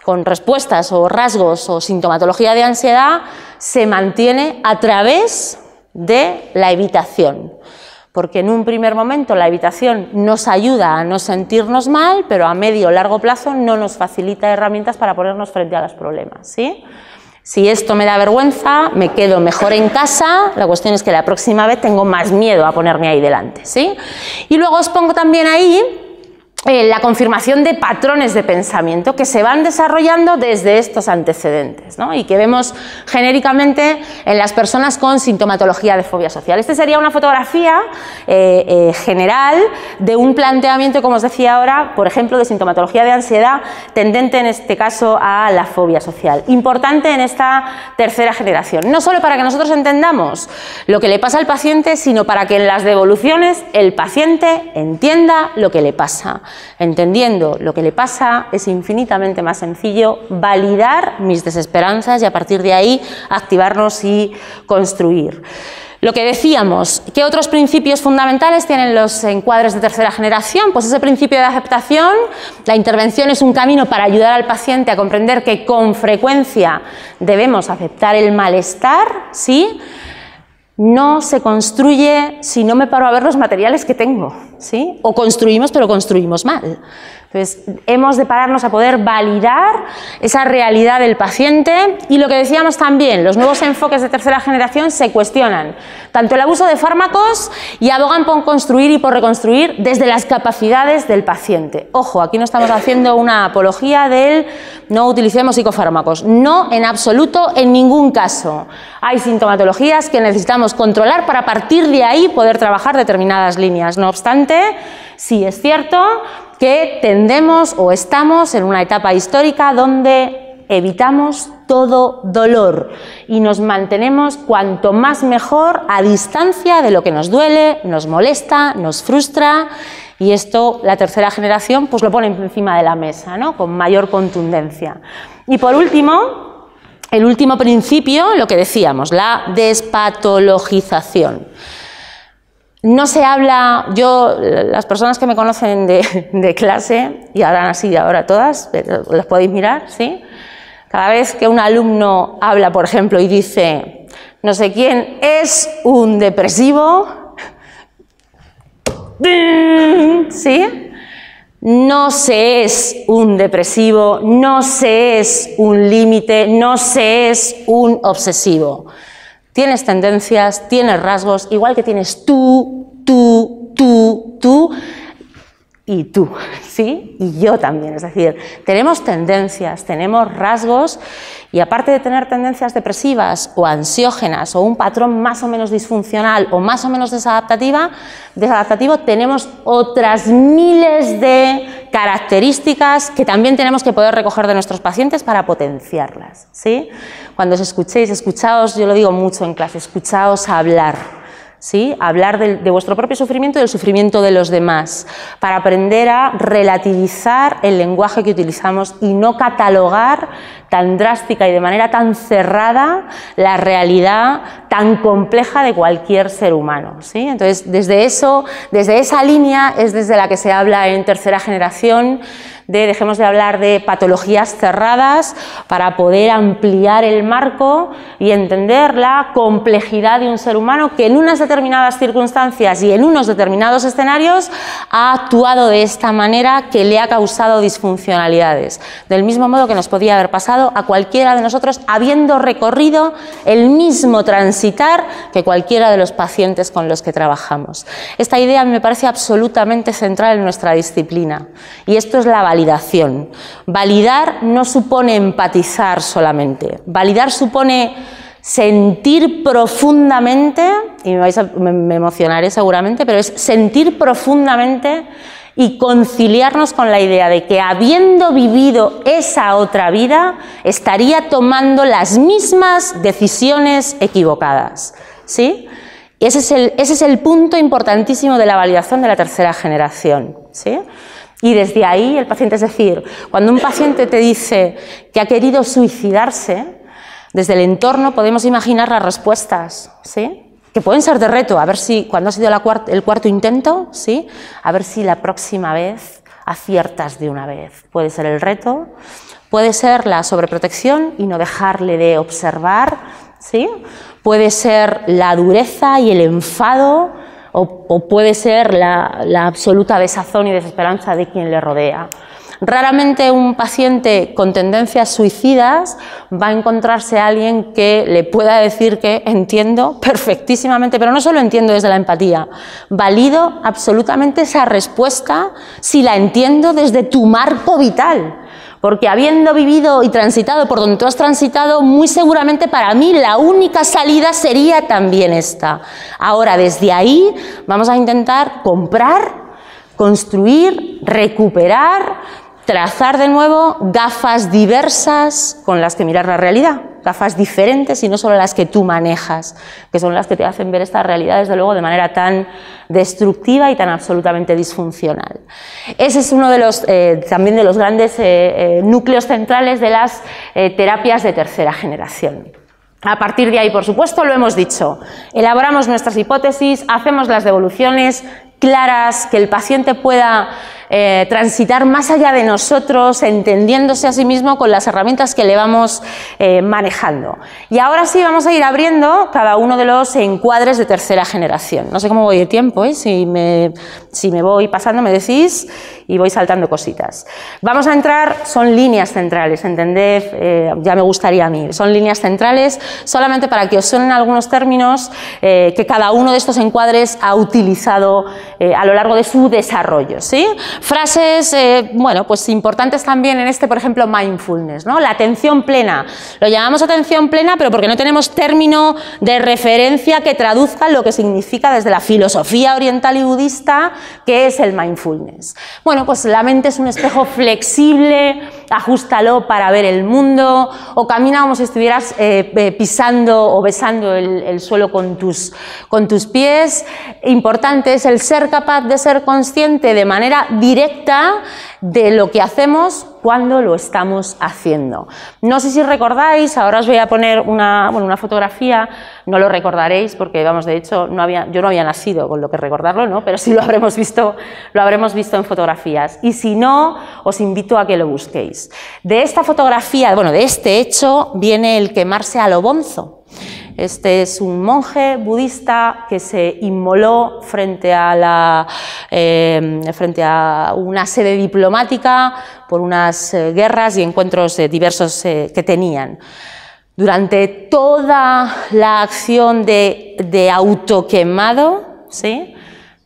Speaker 2: con respuestas o rasgos o sintomatología de ansiedad, se mantiene a través de la evitación. Porque en un primer momento la evitación nos ayuda a no sentirnos mal, pero a medio o largo plazo no nos facilita herramientas para ponernos frente a los problemas, ¿sí? Si esto me da vergüenza, me quedo mejor en casa, la cuestión es que la próxima vez tengo más miedo a ponerme ahí delante, ¿sí? Y luego os pongo también ahí la confirmación de patrones de pensamiento que se van desarrollando desde estos antecedentes, ¿no? Y que vemos genéricamente en las personas con sintomatología de fobia social. Esta sería una fotografía general de un planteamiento, como os decía ahora, por ejemplo, de sintomatología de ansiedad tendente en este caso a la fobia social. Importante en esta tercera generación, no solo para que nosotros entendamos lo que le pasa al paciente, sino para que en las devoluciones el paciente entienda lo que le pasa. Entendiendo lo que le pasa, es infinitamente más sencillo validar mis desesperanzas y a partir de ahí activarnos y construir. Lo que decíamos, ¿qué otros principios fundamentales tienen los encuadres de tercera generación? Pues ese principio de aceptación, la intervención es un camino para ayudar al paciente a comprender que con frecuencia debemos aceptar el malestar, ¿sí? No se construye si no me paro a ver los materiales que tengo, ¿sí? O construimos, pero construimos mal. Entonces, hemos de pararnos a poder validar esa realidad del paciente y lo que decíamos también, los nuevos enfoques de tercera generación se cuestionan tanto el abuso de fármacos y abogan por construir y por reconstruir desde las capacidades del paciente. Ojo, aquí no estamos haciendo una apología del no utilicemos psicofármacos, no en absoluto, en ningún caso. Hay sintomatologías que necesitamos controlar para a partir de ahí poder trabajar determinadas líneas. No obstante, sí es cierto que tendemos o estamos en una etapa histórica donde evitamos todo dolor y nos mantenemos cuanto más mejor a distancia de lo que nos duele, nos molesta, nos frustra, y esto la tercera generación pues lo pone encima de la mesa, ¿no? Con mayor contundencia. Y por último, el último principio, lo que decíamos, la despatologización. No se habla, las personas que me conocen de clase, y ahora han sido ahora todas, las podéis mirar, ¿sí? Cada vez que un alumno habla, por ejemplo, y dice, no sé quién es un depresivo, ¿sí? No se es un depresivo, no se es un límite, no se es un obsesivo. Tienes tendencias, tienes rasgos, igual que tienes tú y tú, ¿sí? Y yo también, es decir, tenemos tendencias, tenemos rasgos y aparte de tener tendencias depresivas o ansiógenas o un patrón más o menos disfuncional o más o menos desadaptativo, tenemos otras miles de características que también tenemos que poder recoger de nuestros pacientes para potenciarlas, ¿sí? Cuando os escuchéis, escuchaos, yo lo digo mucho en clase, escuchaos hablar, ¿sí? Hablar de vuestro propio sufrimiento y del sufrimiento de los demás, para aprender a relativizar el lenguaje que utilizamos y no catalogar tan drástica y de manera tan cerrada la realidad tan compleja de cualquier ser humano, ¿sí? Entonces, desde esa línea es desde la que se habla en tercera generación dejemos de hablar de patologías cerradas para poder ampliar el marco y entender la complejidad de un ser humano que en unas determinadas circunstancias y en unos determinados escenarios ha actuado de esta manera que le ha causado disfuncionalidades, del mismo modo que nos podía haber pasado a cualquiera de nosotros habiendo recorrido el mismo transitar que cualquiera de los pacientes con los que trabajamos. Esta idea me parece absolutamente central en nuestra disciplina y esto es la validación. Validar no supone empatizar solamente, validar supone sentir profundamente, y me emocionaré seguramente, pero es sentir profundamente y conciliarnos con la idea de que habiendo vivido esa otra vida estaría tomando las mismas decisiones equivocadas, ¿sí? Ese es el punto importantísimo de la validación de la tercera generación, ¿sí? Y desde ahí el paciente, es decir, cuando un paciente te dice que ha querido suicidarse, desde el entorno podemos imaginar las respuestas, ¿sí? Que pueden ser de reto, a ver si cuando ha sido el cuarto intento, ¿sí? A ver si la próxima vez aciertas de una vez. Puede ser el reto, puede ser la sobreprotección y no dejarle de observar, ¿sí? Puede ser la dureza y el enfado, o puede ser la absoluta desazón y desesperanza de quien le rodea. Raramente un paciente con tendencias suicidas va a encontrarse a alguien que le pueda decir que entiendo perfectísimamente, pero no solo entiendo desde la empatía, valido absolutamente esa respuesta si la entiendo desde tu marco vital. Porque habiendo vivido y transitado por donde tú has transitado, muy seguramente para mí la única salida sería también esta. Ahora, desde ahí vamos a intentar comprar, construir, recuperar, trazar de nuevo gafas diversas con las que mirar la realidad, gafas diferentes y no solo las que tú manejas, que son las que te hacen ver esta realidad desde luego de manera tan destructiva y tan absolutamente disfuncional. Ese es uno de los también de los grandes núcleos centrales de las terapias de tercera generación. A partir de ahí, por supuesto, lo hemos dicho, elaboramos nuestras hipótesis, hacemos las devoluciones claras, que el paciente pueda transitar más allá de nosotros, entendiéndose a sí mismo con las herramientas que le vamos manejando. Y ahora sí vamos a ir abriendo cada uno de los encuadres de tercera generación. No sé cómo voy de tiempo, si me voy pasando me decís y voy saltando cositas. Vamos a entrar, son líneas centrales, entended, ya me gustaría a mí, son líneas centrales solamente para que os suenen algunos términos que cada uno de estos encuadres ha utilizado a lo largo de su desarrollo, ¿sí? Frases, bueno, pues importantes también en este, por ejemplo, mindfulness, ¿no? La atención plena. Lo llamamos atención plena, pero porque no tenemos término de referencia que traduzca lo que significa desde la filosofía oriental y budista, que es el mindfulness. Bueno, pues la mente es un espejo flexible, ajústalo para ver el mundo, o camina como si estuvieras pisando o besando el suelo con tus pies. Importante es el ser capaz de ser consciente de manera directa de lo que hacemos cuando lo estamos haciendo. No sé si recordáis, ahora os voy a poner una fotografía, no lo recordaréis porque, vamos, de hecho yo no había nacido con lo que recordarlo, ¿no? Pero sí lo habremos visto en fotografías. Y si no, os invito a que lo busquéis. De esta fotografía, bueno, de este hecho, viene el quemarse a lo bonzo. Este es un monje budista que se inmoló frente a una sede diplomática por unas guerras y encuentros diversos que tenían. Durante toda la acción de autoquemado, ¿sí?,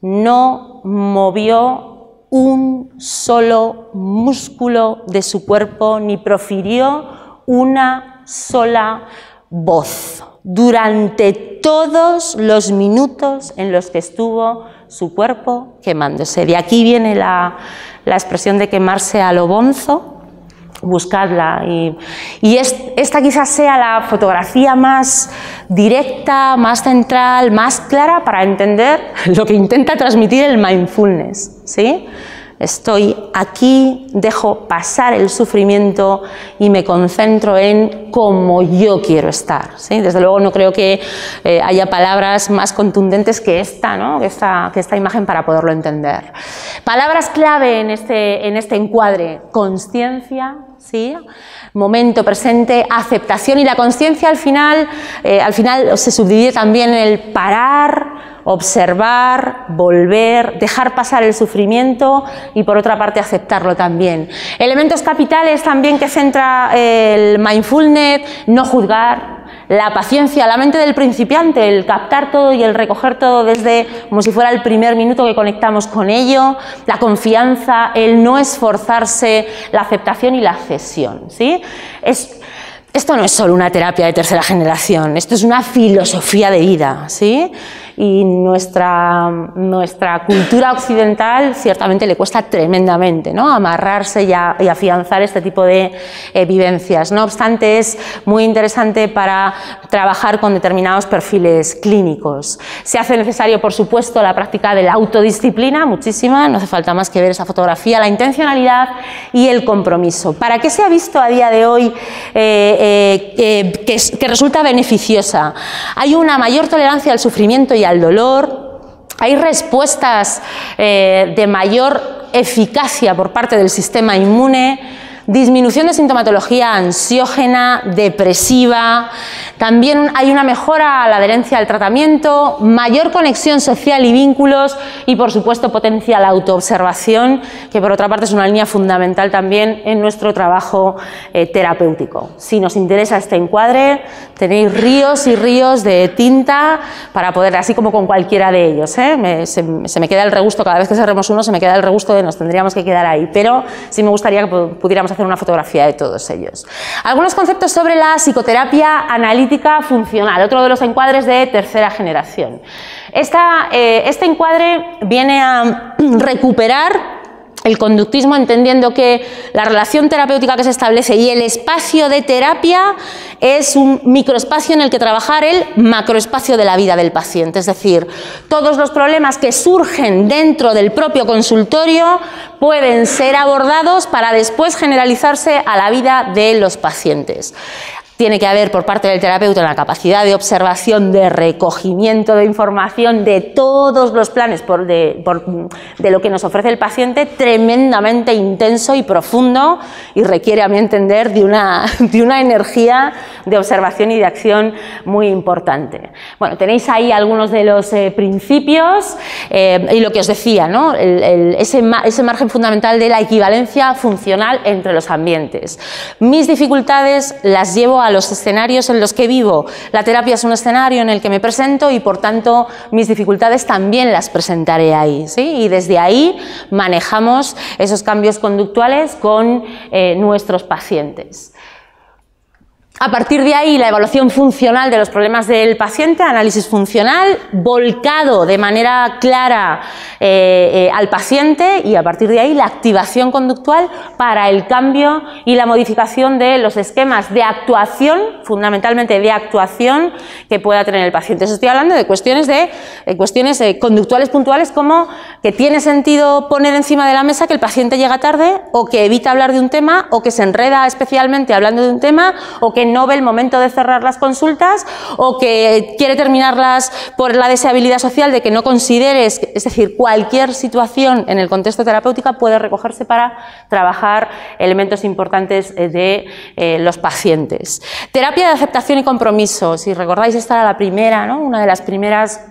Speaker 2: no movió un solo músculo de su cuerpo ni profirió una sola voz durante todos los minutos en los que estuvo su cuerpo quemándose. De aquí viene la expresión de quemarse a lo bonzo. Buscadla y esta quizás sea la fotografía más directa, más central, más clara para entender lo que intenta transmitir el mindfulness, ¿sí? Estoy aquí, dejo pasar el sufrimiento y me concentro en cómo yo quiero estar, ¿sí? Desde luego no creo que haya palabras más contundentes que esta, ¿no? que esta imagen para poderlo entender. Palabras clave en este encuadre: consciencia, ¿sí? Momento presente, aceptación, y la consciencia al final se subdivide también en el parar, observar, volver, dejar pasar el sufrimiento y por otra parte aceptarlo también. Elementos capitales también que centra el mindfulness: no juzgar, la paciencia, la mente del principiante, el captar todo y el recoger todo desde como si fuera el primer minuto que conectamos con ello, la confianza, el no esforzarse, la aceptación y la cesión, ¿sí? Esto no es solo una terapia de tercera generación, esto es una filosofía de vida, ¿sí? Y nuestra cultura occidental ciertamente le cuesta tremendamente, ¿no? Amarrarse y afianzar este tipo de vivencias. No obstante, es muy interesante para trabajar con determinados perfiles clínicos. Se hace necesario, por supuesto, la práctica de la autodisciplina, muchísima, no hace falta más que ver esa fotografía, la intencionalidad y el compromiso. ¿Para qué se ha visto a día de hoy que resulta beneficiosa? Hay una mayor tolerancia al sufrimiento y al dolor, hay respuestas de mayor eficacia por parte del sistema inmune, disminución de sintomatología ansiógena, depresiva, también hay una mejora a la adherencia al tratamiento, mayor conexión social y vínculos y, por supuesto, potencia la autoobservación, que por otra parte es una línea fundamental también en nuestro trabajo terapéutico. Si nos interesa este encuadre, tenéis ríos y ríos de tinta para poder, así como con cualquiera de ellos, se me queda el regusto, cada vez que cerremos uno se me queda el regusto de nos tendríamos que quedar ahí, pero sí me gustaría que pudiéramos hacer una fotografía de todos ellos. Algunos conceptos sobre la psicoterapia analítica funcional, otro de los encuadres de tercera generación. Este encuadre viene a recuperar el conductismo, entendiendo que la relación terapéutica que se establece y el espacio de terapia es un microespacio en el que trabajar el macroespacio de la vida del paciente, es decir, todos los problemas que surgen dentro del propio consultorio pueden ser abordados para después generalizarse a la vida de los pacientes. Tiene que haber por parte del terapeuta la capacidad de observación, de recogimiento de información de todos los planes de lo que nos ofrece el paciente, tremendamente intenso y profundo, y requiere, a mi entender, de una energía de observación y de acción muy importante. Bueno, tenéis ahí algunos de los principios y lo que os decía, ¿no? Ese margen fundamental de la equivalencia funcional entre los ambientes. Mis dificultades las llevo a los escenarios en los que vivo. La terapia es un escenario en el que me presento y por tanto mis dificultades también las presentaré ahí, ¿sí? Y desde ahí manejamos esos cambios conductuales con nuestros pacientes. A partir de ahí, la evaluación funcional de los problemas del paciente, análisis funcional, volcado de manera clara al paciente, y a partir de ahí la activación conductual para el cambio y la modificación de los esquemas de actuación, fundamentalmente de actuación, que pueda tener el paciente. Eso estoy hablando de cuestiones conductuales puntuales, como que tiene sentido poner encima de la mesa que el paciente llega tarde, o que evita hablar de un tema, o que se enreda especialmente hablando de un tema, o que no ve el momento de cerrar las consultas, o que quiere terminarlas por la deseabilidad social de que no consideres, es decir, cualquier situación en el contexto terapéutico puede recogerse para trabajar elementos importantes de los pacientes. Terapia de aceptación y compromiso, si recordáis, esta era la primera, ¿no? Una de las primeras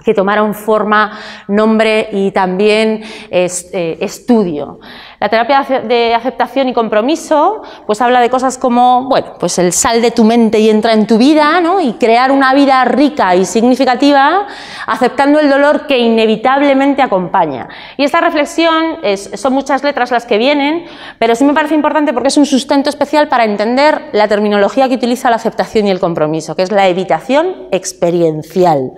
Speaker 2: que tomaron forma, nombre y también estudio. La terapia de aceptación y compromiso pues habla de cosas como, bueno, pues el sal de tu mente y entra en tu vida, ¿no? Y crear una vida rica y significativa aceptando el dolor que inevitablemente acompaña. Y esta reflexión son muchas letras las que vienen, pero sí me parece importante porque es un sustento especial para entender la terminología que utiliza la aceptación y el compromiso, que es la evitación experiencial.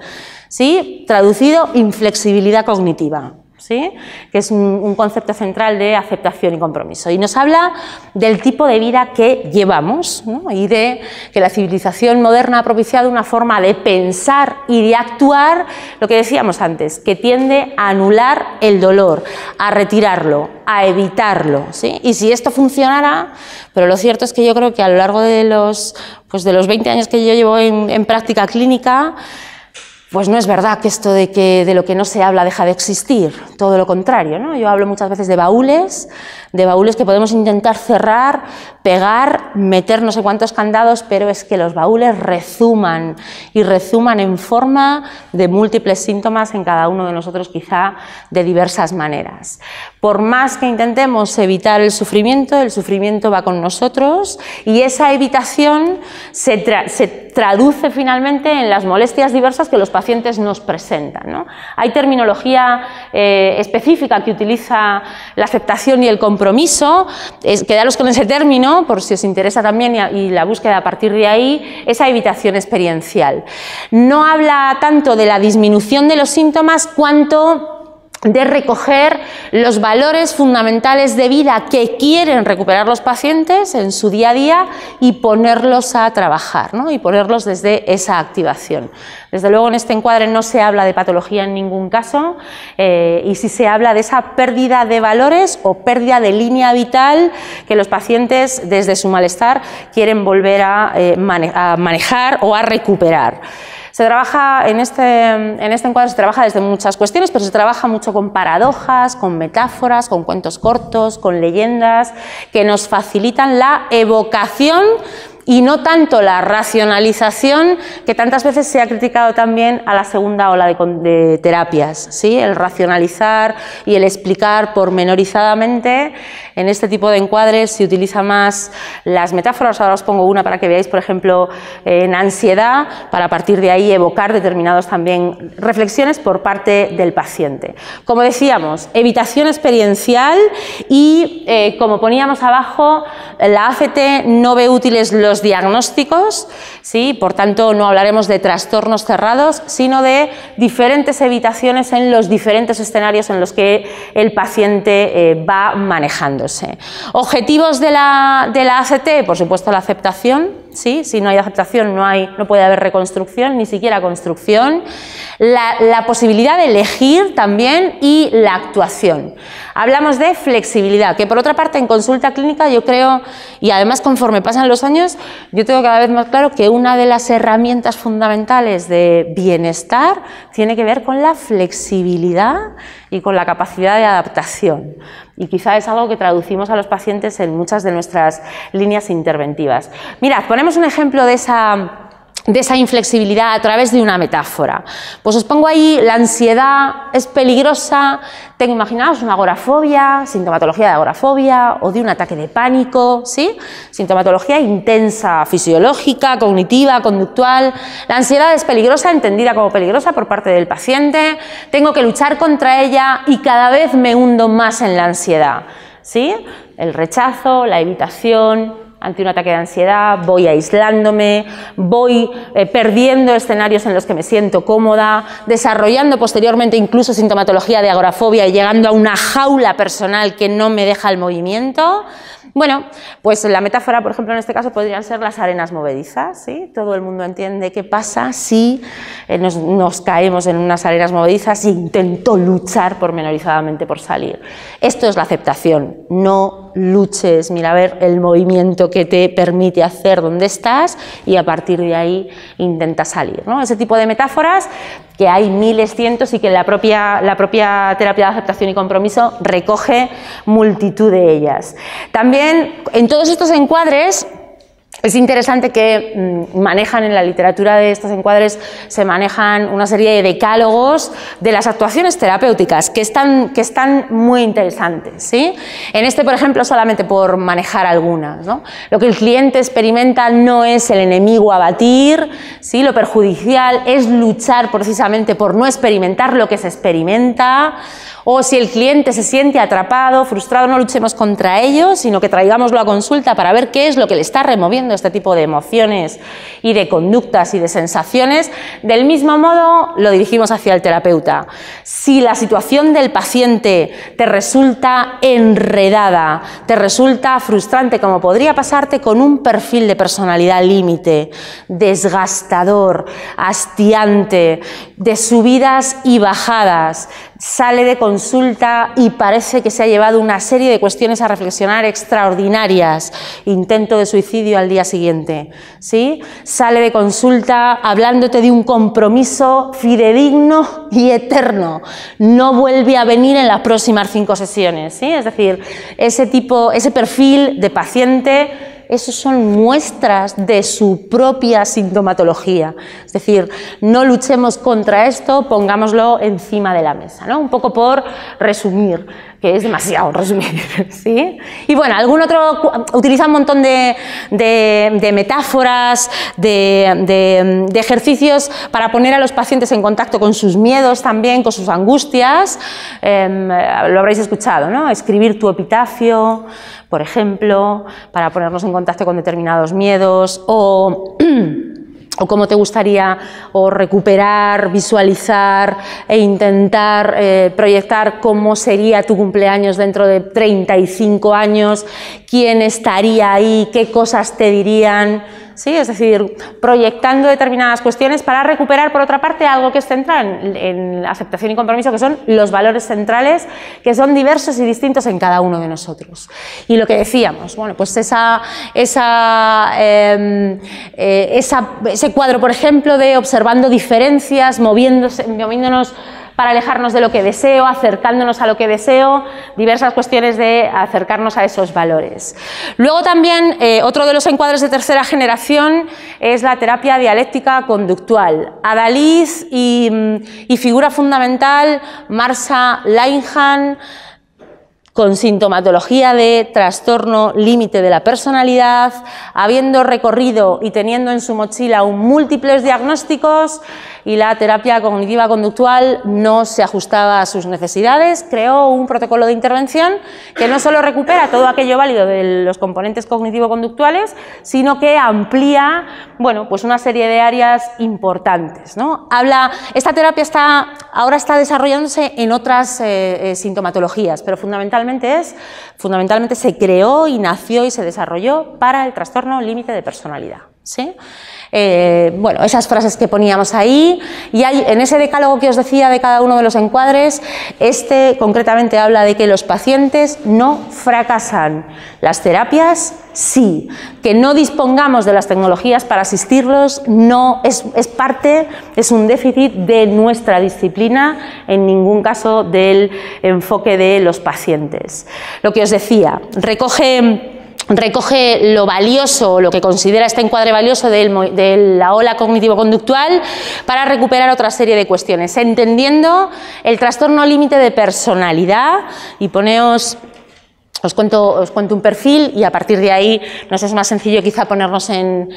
Speaker 2: ¿Sí? Traducido, inflexibilidad cognitiva. ¿sí? Que es un concepto central de aceptación y compromiso. Y nos habla del tipo de vida que llevamos, ¿no? Y de que la civilización moderna ha propiciado una forma de pensar y de actuar, lo que decíamos antes, que tiende a anular el dolor, a retirarlo, a evitarlo, ¿sí? Y si esto funcionara, pero lo cierto es que yo creo que a lo largo de los 20 años que yo llevo en práctica clínica, pues no es verdad que esto de que de lo que no se habla deja de existir, todo lo contrario, ¿no? Yo hablo muchas veces de baúles que podemos intentar cerrar, pegar, meter no sé cuántos candados, pero es que los baúles rezuman y rezuman en forma de múltiples síntomas en cada uno de nosotros, quizá de diversas maneras. Por más que intentemos evitar el sufrimiento va con nosotros y esa evitación se traduce finalmente en las molestias diversas que los pacientes nos presentan, ¿no? Hay terminología específica que utiliza la aceptación y el compromiso. Quedaros con ese término por si os interesa también y la búsqueda a partir de ahí, esa evitación experiencial. No habla tanto de la disminución de los síntomas cuanto de recoger los valores fundamentales de vida que quieren recuperar los pacientes en su día a día y ponerlos a trabajar, ¿no? Y ponerlos desde esa activación. Desde luego en este encuadre no se habla de patología en ningún caso y sí se habla de esa pérdida de valores o pérdida de línea vital que los pacientes desde su malestar quieren volver a manejar o a recuperar. Se trabaja en este encuadre, se trabaja desde muchas cuestiones, pero se trabaja mucho con paradojas, con metáforas, con cuentos cortos, con leyendas que nos facilitan la evocación y no tanto la racionalización que tantas veces se ha criticado también a la segunda ola de terapias, ¿sí? El racionalizar y el explicar pormenorizadamente. En este tipo de encuadres se utiliza más las metáforas. Ahora os pongo una para que veáis, por ejemplo, en ansiedad, para a partir de ahí evocar determinadas también reflexiones por parte del paciente. Como decíamos, evitación experiencial y, como poníamos abajo, la ACT no ve útiles los diagnósticos, ¿sí? Por tanto no hablaremos de trastornos cerrados, sino de diferentes evitaciones en los diferentes escenarios en los que el paciente va manejándose. Objetivos de la ACT, por supuesto la aceptación, ¿sí? Si no hay aceptación no puede haber reconstrucción, ni siquiera construcción. La posibilidad de elegir también y la actuación. Hablamos de flexibilidad, que por otra parte en consulta clínica yo creo, y además conforme pasan los años, yo tengo cada vez más claro que una de las herramientas fundamentales de bienestar tiene que ver con la flexibilidad y con la capacidad de adaptación. Y quizá es algo que traducimos a los pacientes en muchas de nuestras líneas interventivas. Mirad, ponemos un ejemplo de esa inflexibilidad a través de una metáfora. Pues os pongo ahí, la ansiedad es peligrosa, imaginaos una agorafobia, sintomatología de agorafobia o de un ataque de pánico, ¿sí? Sintomatología intensa, fisiológica, cognitiva, conductual. La ansiedad es peligrosa, entendida como peligrosa por parte del paciente, tengo que luchar contra ella y cada vez me hundo más en la ansiedad, ¿sí? El rechazo, la evitación. Ante un ataque de ansiedad voy aislándome, voy perdiendo escenarios en los que me siento cómoda, desarrollando posteriormente incluso sintomatología de agorafobia y llegando a una jaula personal que no me deja el movimiento. Bueno, pues la metáfora, por ejemplo, en este caso podrían ser las arenas movedizas, ¿sí? Todo el mundo entiende qué pasa si nos caemos en unas arenas movedizas e intento luchar pormenorizadamente por salir. Esto es la aceptación, no luches, mira a ver el movimiento que te permite hacer donde estás y a partir de ahí intenta salir, ¿no? Ese tipo de metáforas que hay miles, cientos y que la propia terapia de aceptación y compromiso recoge multitud de ellas. También en todos estos encuadres es interesante que manejan en la literatura de estos encuadres, se manejan una serie de decálogos de las actuaciones terapéuticas que están muy interesantes, ¿sí? En este, por ejemplo, solamente por manejar algunas, ¿no? Lo que el cliente experimenta no es el enemigo a batir, ¿sí? Lo perjudicial es luchar precisamente por no experimentar lo que se experimenta. O si el cliente se siente atrapado, frustrado, no luchemos contra ello, sino que traigámoslo a consulta para ver qué es lo que le está removiendo produciendo este tipo de emociones y de conductas y de sensaciones, del mismo modo lo dirigimos hacia el terapeuta. Si la situación del paciente te resulta enredada, te resulta frustrante, como podría pasarte con un perfil de personalidad límite, desgastador, hastiante, de subidas y bajadas, sale de consulta y parece que se ha llevado una serie de cuestiones a reflexionar extraordinarias, intento de suicidio al día siguiente, ¿sí? Sale de consulta hablándote de un compromiso fidedigno y eterno, no vuelve a venir en las próximas 5 sesiones, ¿sí? Es decir, ese perfil de paciente, esos son muestras de su propia sintomatología. Es decir, no luchemos contra esto, pongámoslo encima de la mesa, ¿no? Un poco por resumir, que es demasiado resumir, ¿sí? Y bueno, algún otro utiliza un montón de metáforas, de ejercicios para poner a los pacientes en contacto con sus miedos también, con sus angustias. Lo habréis escuchado, ¿no? Escribir tu epitafio, por ejemplo, para ponernos en contacto con determinados miedos, o cómo te gustaría recuperar, visualizar e intentar proyectar cómo sería tu cumpleaños dentro de 35 años, quién estaría ahí, qué cosas te dirían, ¿sí? Es decir, proyectando determinadas cuestiones para recuperar, por otra parte, algo que es central en aceptación y compromiso, que son los valores centrales, que son diversos y distintos en cada uno de nosotros. Y lo que decíamos, bueno, pues ese cuadro, por ejemplo, de observando diferencias, moviéndonos para alejarnos de lo que deseo, acercándonos a lo que deseo, diversas cuestiones de acercarnos a esos valores. Luego también otro de los encuadres de tercera generación es la terapia dialéctica conductual. Adalid y figura fundamental Marsha Linehan, con sintomatología de trastorno límite de la personalidad, habiendo recorrido y teniendo en su mochila múltiples diagnósticos, y la terapia cognitiva conductual no se ajustaba a sus necesidades, creó un protocolo de intervención que no solo recupera todo aquello válido de los componentes cognitivo-conductuales, sino que amplía, bueno, pues una serie de áreas importantes, ¿no? Esta terapia ahora está desarrollándose en otras sintomatologías, pero fundamentalmente se creó y nació y se desarrolló para el trastorno límite de personalidad, ¿sí? Bueno, esas frases que poníamos ahí, y hay, en ese decálogo que os decía de cada uno de los encuadres, concretamente habla de que los pacientes no fracasan, las terapias sí, que no dispongamos de las tecnologías para asistirlos no es un déficit de nuestra disciplina, en ningún caso del enfoque de los pacientes. Lo que os decía, recoge lo valioso, lo que considera este encuadre valioso de la ola cognitivo-conductual para recuperar otra serie de cuestiones, entendiendo el trastorno límite de personalidad. Y os cuento un perfil y a partir de ahí nos es más sencillo quizá ponernos en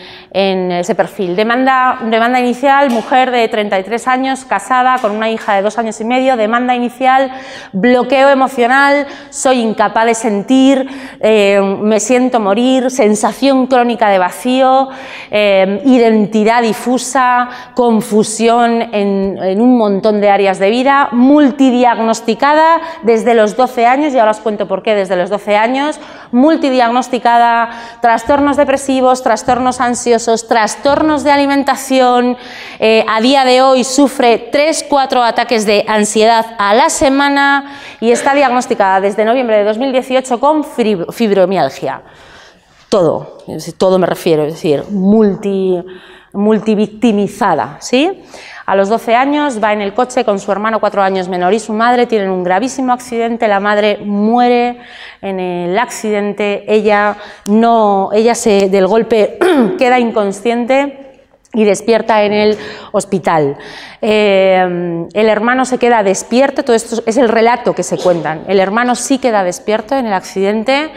Speaker 2: ese perfil. Demanda inicial, mujer de 33 años, casada, con una hija de 2 años y medio. Demanda inicial, bloqueo emocional, soy incapaz de sentir, me siento morir, sensación crónica de vacío, identidad difusa, confusión en un montón de áreas de vida, multidiagnosticada desde los 12 años, y ahora os cuento por qué desde los 12 años, multidiagnosticada, trastornos depresivos, trastornos ansiosos, trastornos de alimentación, a día de hoy sufre 3-4 ataques de ansiedad a la semana y está diagnosticada desde noviembre de 2018 con fibromialgia. Todo me refiero, es decir, multivictimizada, ¿sí? A los 12 años va en el coche con su hermano 4 años menor y su madre, tienen un gravísimo accidente, la madre muere en el accidente, ella del golpe queda inconsciente y despierta en el hospital. El hermano se queda despierto, todo esto es el relato que se cuentan, el hermano sí queda despierto en el accidente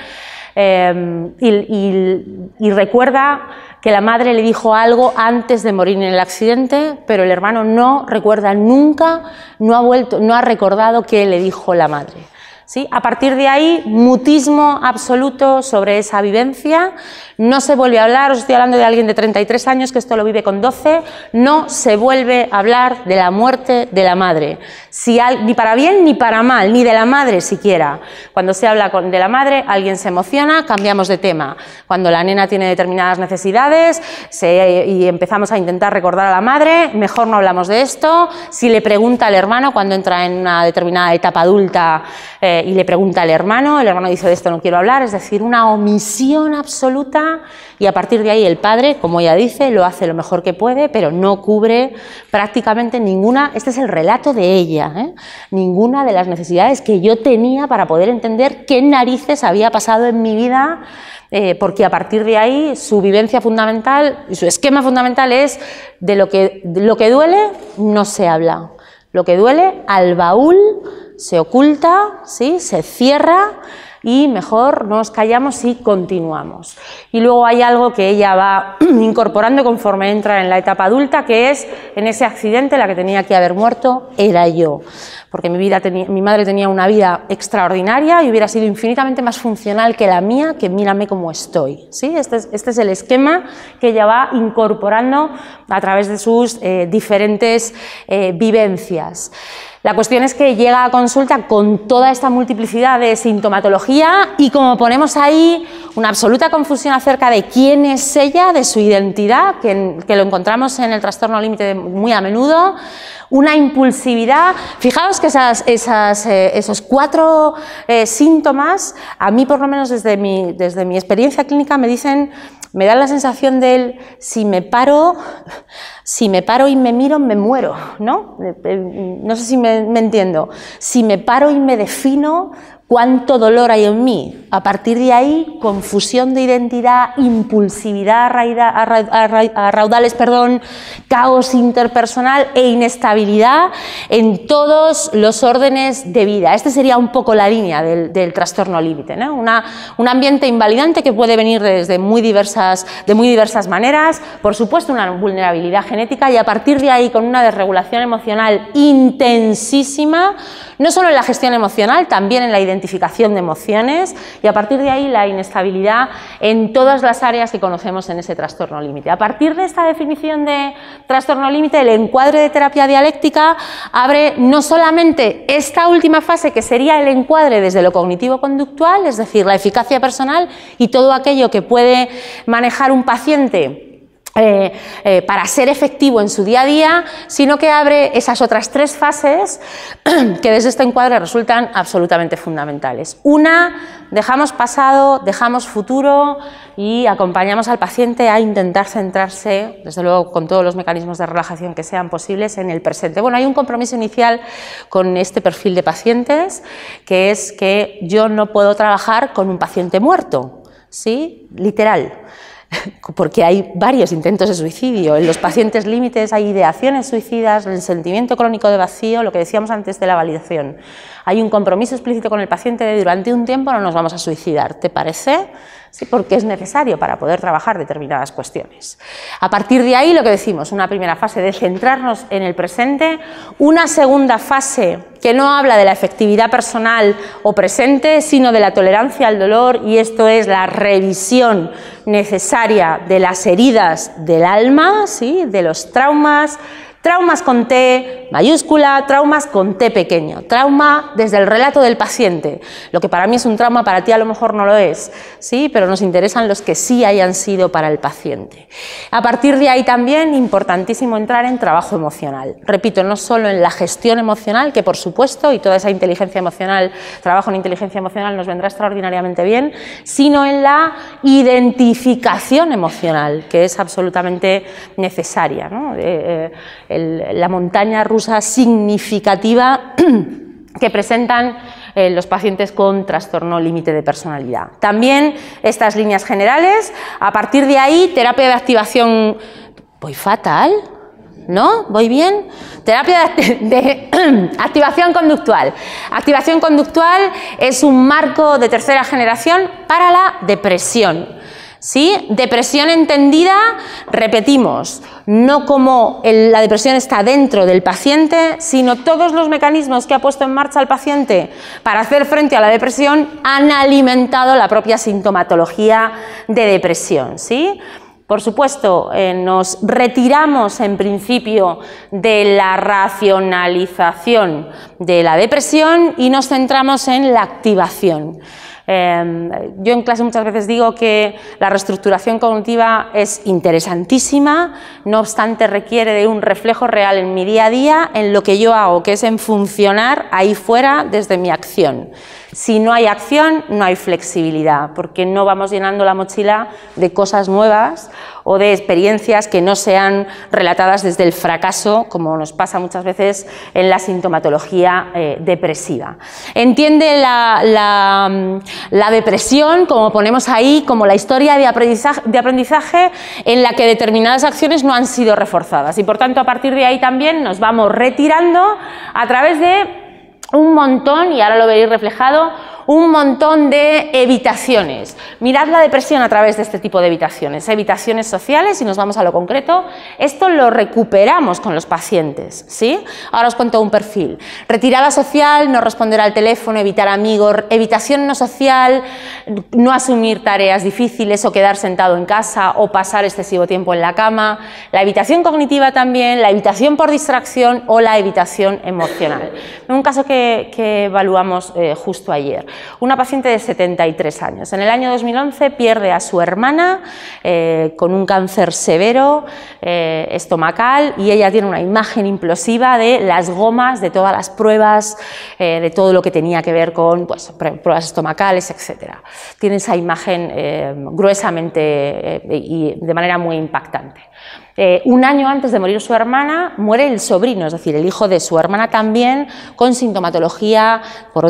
Speaker 2: y recuerda que la madre le dijo algo antes de morir en el accidente, pero el hermano no recuerda nunca, no ha recordado qué le dijo la madre, ¿sí? A partir de ahí, mutismo absoluto sobre esa vivencia, no se vuelve a hablar, os estoy hablando de alguien de 33 años que esto lo vive con 12, no se vuelve a hablar de la muerte de la madre, ni para bien ni para mal, ni de la madre siquiera. Cuando se habla de la madre, alguien se emociona, cambiamos de tema. Cuando la nena tiene determinadas necesidades y empezamos a intentar recordar a la madre, mejor no hablamos de esto. Si le pregunta al hermano, cuando entra en una determinada etapa adulta y le pregunta al hermano, el hermano dice de esto no quiero hablar, es decir, una omisión absoluta, y a partir de ahí el padre, como ella dice, lo hace lo mejor que puede, pero no cubre prácticamente ninguna, este es el relato de ella, ninguna de las necesidades que yo tenía para poder entender qué narices había pasado en mi vida, porque a partir de ahí su vivencia fundamental, su esquema fundamental es de lo que duele no se habla, lo que duele al baúl se oculta, ¿sí? Se cierra y mejor nos callamos y continuamos. Y luego hay algo que ella va incorporando conforme entra en la etapa adulta, que es en ese accidente la que tenía que haber muerto era yo, porque mi madre tenía una vida extraordinaria y hubiera sido infinitamente más funcional que la mía, que mírame cómo estoy, ¿sí? Este es el esquema que ella va incorporando a través de sus diferentes vivencias. La cuestión es que llega a consulta con toda esta multiplicidad de sintomatología y como ponemos ahí una absoluta confusión acerca de quién es ella, de su identidad, que lo encontramos en el trastorno límite muy a menudo, una impulsividad. Fijaos que esos 4 síntomas, a mí por lo menos desde mi experiencia clínica me dan la sensación de si me paro y me miro, me muero, ¿no? No sé si me entiendo. Si me paro y me defino, ¿cuánto dolor hay en mí? A partir de ahí, confusión de identidad, impulsividad a raudales, caos interpersonal e inestabilidad en todos los órdenes de vida. Esta sería un poco la línea del trastorno límite, ¿no? Un ambiente invalidante que puede venir de muy diversas maneras, por supuesto una vulnerabilidad genética, y a partir de ahí con una desregulación emocional intensísima, no solo en la gestión emocional, también en la identificación de emociones, y a partir de ahí la inestabilidad en todas las áreas que conocemos en ese trastorno límite. A partir de esta definición de trastorno límite, el encuadre de terapia dialéctica abre no solamente esta última fase, que sería el encuadre desde lo cognitivo-conductual, es decir, la eficacia personal y todo aquello que puede manejar un paciente para ser efectivo en su día a día, sino que abre esas otras 3 fases que desde este encuadre resultan absolutamente fundamentales. Una, dejamos pasado, dejamos futuro y acompañamos al paciente a intentar centrarse, desde luego con todos los mecanismos de relajación que sean posibles, en el presente. Bueno, hay un compromiso inicial con este perfil de pacientes, que es que yo no puedo trabajar con un paciente muerto, ¿sí? Literal. Porque hay varios intentos de suicidio. En los pacientes límites hay ideaciones suicidas, el sentimiento crónico de vacío, lo que decíamos antes de la validación. Hay un compromiso explícito con el paciente de durante un tiempo no nos vamos a suicidar, ¿te parece? Sí, porque es necesario para poder trabajar determinadas cuestiones. A partir de ahí, lo que decimos, una primera fase de centrarnos en el presente, una segunda fase que no habla de la efectividad personal o presente, sino de la tolerancia al dolor, y esto es la revisión necesaria de las heridas del alma, ¿sí? De los traumas. Traumas con T mayúscula, traumas con T pequeño, trauma desde el relato del paciente. Lo que para mí es un trauma, para ti a lo mejor no lo es, ¿sí? Pero nos interesan los que sí hayan sido para el paciente. A partir de ahí también, importantísimo entrar en trabajo emocional. Repito, no solo en la gestión emocional, que por supuesto, y toda esa inteligencia emocional, trabajo en inteligencia emocional nos vendrá extraordinariamente bien, sino en la identificación emocional, que es absolutamente necesaria, ¿no? La montaña rusa significativa que presentan los pacientes con trastorno límite de personalidad. También estas líneas generales, a partir de ahí, terapia de activación. ¿Voy fatal? ¿No? ¿Voy bien? Terapia de activación conductual. Activación conductual es un marco de tercera generación para la depresión. ¿Sí? Depresión entendida, repetimos, no como la depresión está dentro del paciente, sino todos los mecanismos que ha puesto en marcha el paciente para hacer frente a la depresión han alimentado la propia sintomatología de depresión, ¿sí? Por supuesto, nos retiramos en principio de la racionalización de la depresión y nos centramos en la activación. Yo en clase muchas veces digo que la reestructuración cognitiva es interesantísima, no obstante requiere de un reflejo real en mi día a día, en lo que yo hago, que es en funcionar ahí fuera desde mi acción. Si no hay acción, no hay flexibilidad, porque no vamos llenando la mochila de cosas nuevas o de experiencias que no sean relatadas desde el fracaso, como nos pasa muchas veces en la sintomatología depresiva. Entiende la depresión, como ponemos ahí, como la historia de aprendizaje en la que determinadas acciones no han sido reforzadas y por tanto a partir de ahí también nos vamos retirando a través de un montón, y ahora lo veréis reflejado, un montón de evitaciones. Mirad la depresión a través de este tipo de evitaciones sociales, y nos vamos a lo concreto. Esto lo recuperamos con los pacientes, ¿sí? Ahora os cuento un perfil. Retirada social, no responder al teléfono, evitar amigos, evitación no social, no asumir tareas difíciles o quedar sentado en casa o pasar excesivo tiempo en la cama, la evitación cognitiva también, la evitación por distracción o la evitación emocional. Un caso que evaluamos justo ayer. Una paciente de 73 años. En el año 2011 pierde a su hermana con un cáncer severo estomacal y ella tiene una imagen implosiva de las gomas, de todas las pruebas, de todo lo que tenía que ver con pues, pruebas estomacales, etc. Tiene esa imagen gruesamente y de manera muy impactante. Un año antes de morir su hermana muere el sobrino, es decir, el hijo de su hermana también, con sintomatología con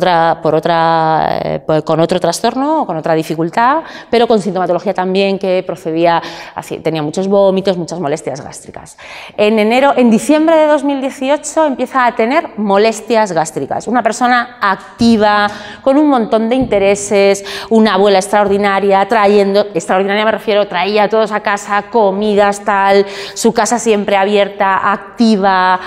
Speaker 2: otro trastorno o con otra dificultad, pero con sintomatología también que procedía, tenía muchos vómitos, muchas molestias gástricas. En diciembre de 2018 empieza a tener molestias gástricas. Una persona activa, con un montón de intereses, una abuela extraordinaria, extraordinaria me refiero, traía a todos a casa, comidas, tal, su casa siempre abierta, activa.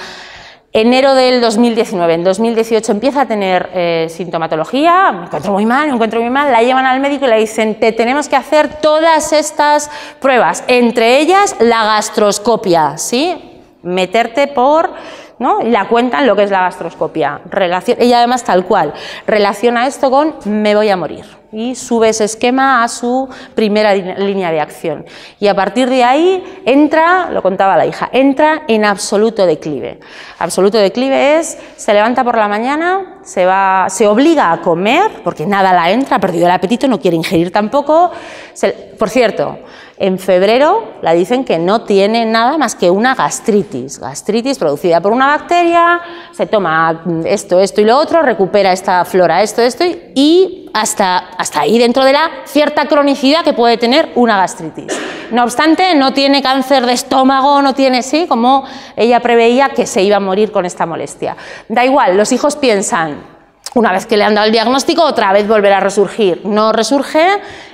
Speaker 2: Enero del 2019, en 2018 empieza a tener sintomatología, me encuentro muy mal, la llevan al médico y le dicen, te tenemos que hacer todas estas pruebas, entre ellas la gastroscopia, ¿sí? Meterte por... ¿no? Y la cuentan lo que es la gastroscopia. Ella además tal cual relaciona esto con me voy a morir y sube ese esquema a su primera línea de acción. Y a partir de ahí entra, lo contaba la hija, entra en absoluto declive. Absoluto declive es, se levanta por la mañana, se obliga a comer, porque nada la entra, ha perdido el apetito, no quiere ingerir tampoco. Por cierto, en febrero la dicen que no tiene nada más que una gastritis producida por una bacteria, se toma esto y lo otro, recupera esta flora, esto y hasta ahí dentro de la cierta cronicidad que puede tener una gastritis. No obstante, no tiene cáncer de estómago, no tiene, sí, como ella preveía que se iba a morir con esta molestia. Da igual, los hijos piensan, una vez que le han dado el diagnóstico, otra vez volverá a resurgir. No resurge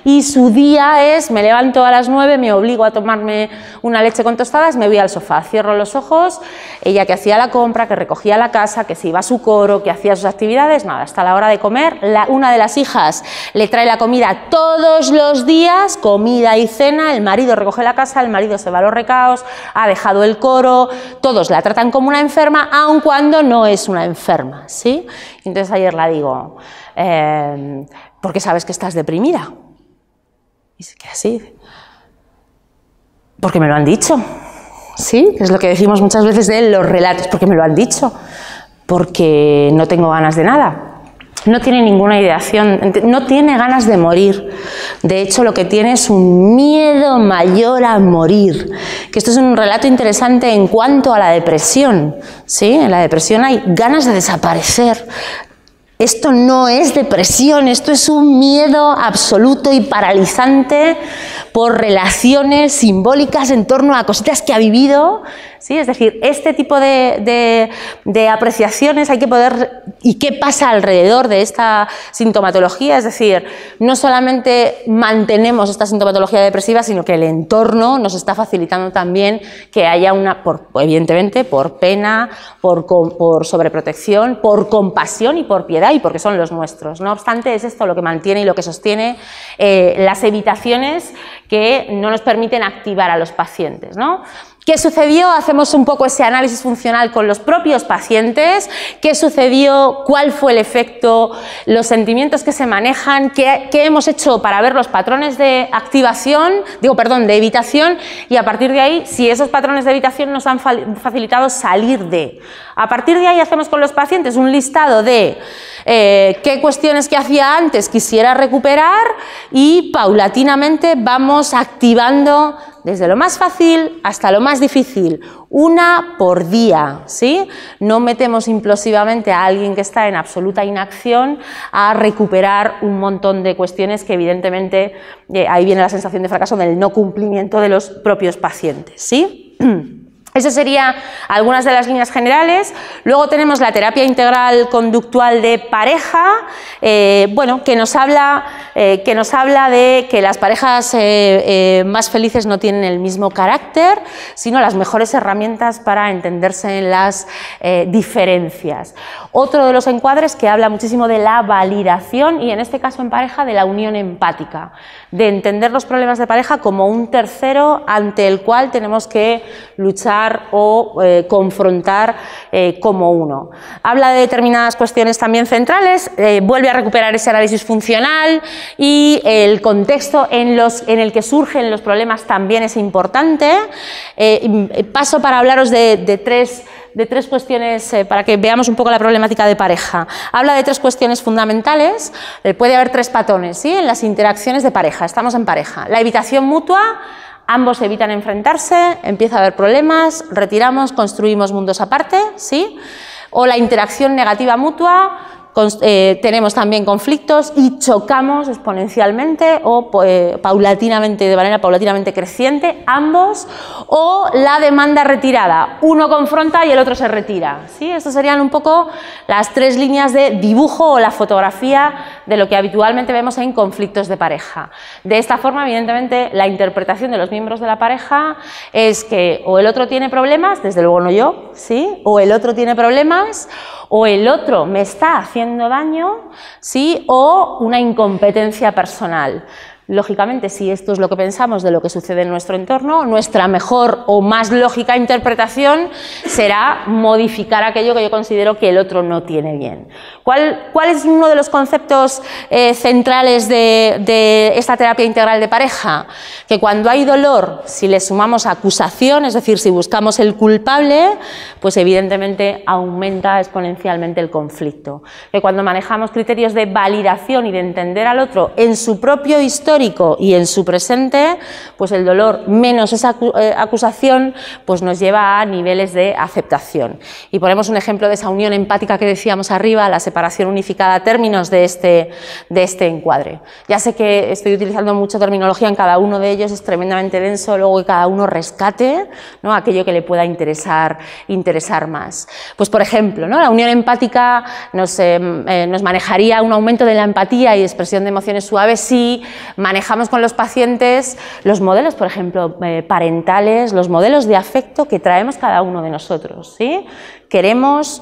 Speaker 2: y su día es, me levanto a las 9, me obligo a tomarme una leche con tostadas, me voy al sofá, cierro los ojos, ella que hacía la compra, que recogía la casa, que se iba a su coro, que hacía sus actividades, nada, hasta la hora de comer, una de las hijas le trae la comida todos los días, comida y cena, el marido recoge la casa, el marido se va a los recaos, ha dejado el coro, todos la tratan como una enferma, aun cuando no es una enferma, ¿sí? Entonces ayer la digo, ¿por qué sabes que estás deprimida? Y se queda así. Porque me lo han dicho. Sí, es lo que decimos muchas veces de los relatos, porque me lo han dicho. Porque no tengo ganas de nada. No tiene ninguna ideación, no tiene ganas de morir. De hecho, lo que tiene es un miedo mayor a morir. Que esto es un relato interesante en cuanto a la depresión. ¿Sí? En la depresión hay ganas de desaparecer. Esto no es depresión, esto es un miedo absoluto y paralizante por relaciones simbólicas en torno a cositas que ha vivido, ¿sí? Es decir, este tipo de apreciaciones hay que poder... ¿Y qué pasa alrededor de esta sintomatología? Es decir, no solamente mantenemos esta sintomatología depresiva, sino que el entorno nos está facilitando también que haya una, evidentemente, por pena, por sobreprotección, por compasión y por piedad, y porque son los nuestros. No obstante, es esto lo que mantiene y lo que sostiene las evitaciones que no nos permiten activar a los pacientes, ¿no? ¿Qué sucedió? Hacemos un poco ese análisis funcional con los propios pacientes. ¿Qué sucedió? ¿Cuál fue el efecto? ¿Los sentimientos que se manejan? ¿Qué hemos hecho para ver los patrones de activación, de evitación? Y a partir de ahí, si esos patrones de evitación nos han facilitado salir de. A partir de ahí hacemos con los pacientes un listado de qué cuestiones que hacía antes quisiera recuperar y paulatinamente vamos activando desde lo más fácil hasta lo más difícil, una por día, ¿sí? No metemos implosivamente a alguien que está en absoluta inacción a recuperar un montón de cuestiones que evidentemente ahí viene la sensación de fracaso del no cumplimiento de los propios pacientes, ¿sí? Eso serían algunas de las líneas generales. Luego tenemos la terapia integral conductual de pareja, bueno, que nos habla de que las parejas más felices no tienen el mismo carácter, sino las mejores herramientas para entenderse en las diferencias. Otro de los encuadres que habla muchísimo de la validación y en este caso en pareja de la unión empática, de entender los problemas de pareja como un tercero ante el cual tenemos que luchar o confrontar como uno. Habla de determinadas cuestiones también centrales, vuelve a recuperar ese análisis funcional y el contexto en el que surgen los problemas también es importante. Paso para hablaros de tres cuestiones para que veamos un poco la problemática de pareja. Habla de tres cuestiones fundamentales. Puede haber tres patrones, ¿sí? En las interacciones de pareja. Estamos en pareja. La evitación mutua. Ambos evitan enfrentarse, empieza a haber problemas, retiramos, construimos mundos aparte, ¿sí? O la interacción negativa mutua, tenemos también conflictos y chocamos exponencialmente o paulatinamente, de manera paulatinamente creciente, ambos, o la demanda retirada, uno confronta y el otro se retira, ¿sí? Estas serían un poco las tres líneas de dibujo o la fotografía de lo que habitualmente vemos en conflictos de pareja. De esta forma, evidentemente, la interpretación de los miembros de la pareja es que o el otro tiene problemas, desde luego no yo, ¿sí? O el otro tiene problemas, o el otro me está haciendo daño, ¿sí? O una incompetencia personal. Lógicamente, si esto es lo que pensamos de lo que sucede en nuestro entorno, nuestra mejor o más lógica interpretación será modificar aquello que yo considero que el otro no tiene bien. ¿Cuál es uno de los conceptos centrales de esta terapia integral de pareja? Que cuando hay dolor, si le sumamos acusación, es decir, si buscamos el culpable, pues evidentemente aumenta exponencialmente el conflicto. Que cuando manejamos criterios de validación y de entender al otro en su propio histórico y en su presente, pues el dolor menos esa acusación pues nos lleva a niveles de aceptación. Y ponemos un ejemplo de esa unión empática que decíamos arriba, la separación unificada, términos de este encuadre. Ya sé que estoy utilizando mucha terminología en cada uno de ellos, es tremendamente denso, luego que cada uno rescate, ¿no?, aquello que le pueda interesar más. Pues por ejemplo, ¿no?, la unión empática nos manejaría un aumento de la empatía y expresión de emociones suaves si manejamos con los pacientes los modelos, por ejemplo, parentales, los modelos de afecto que traemos cada uno de nosotros, ¿sí? Queremos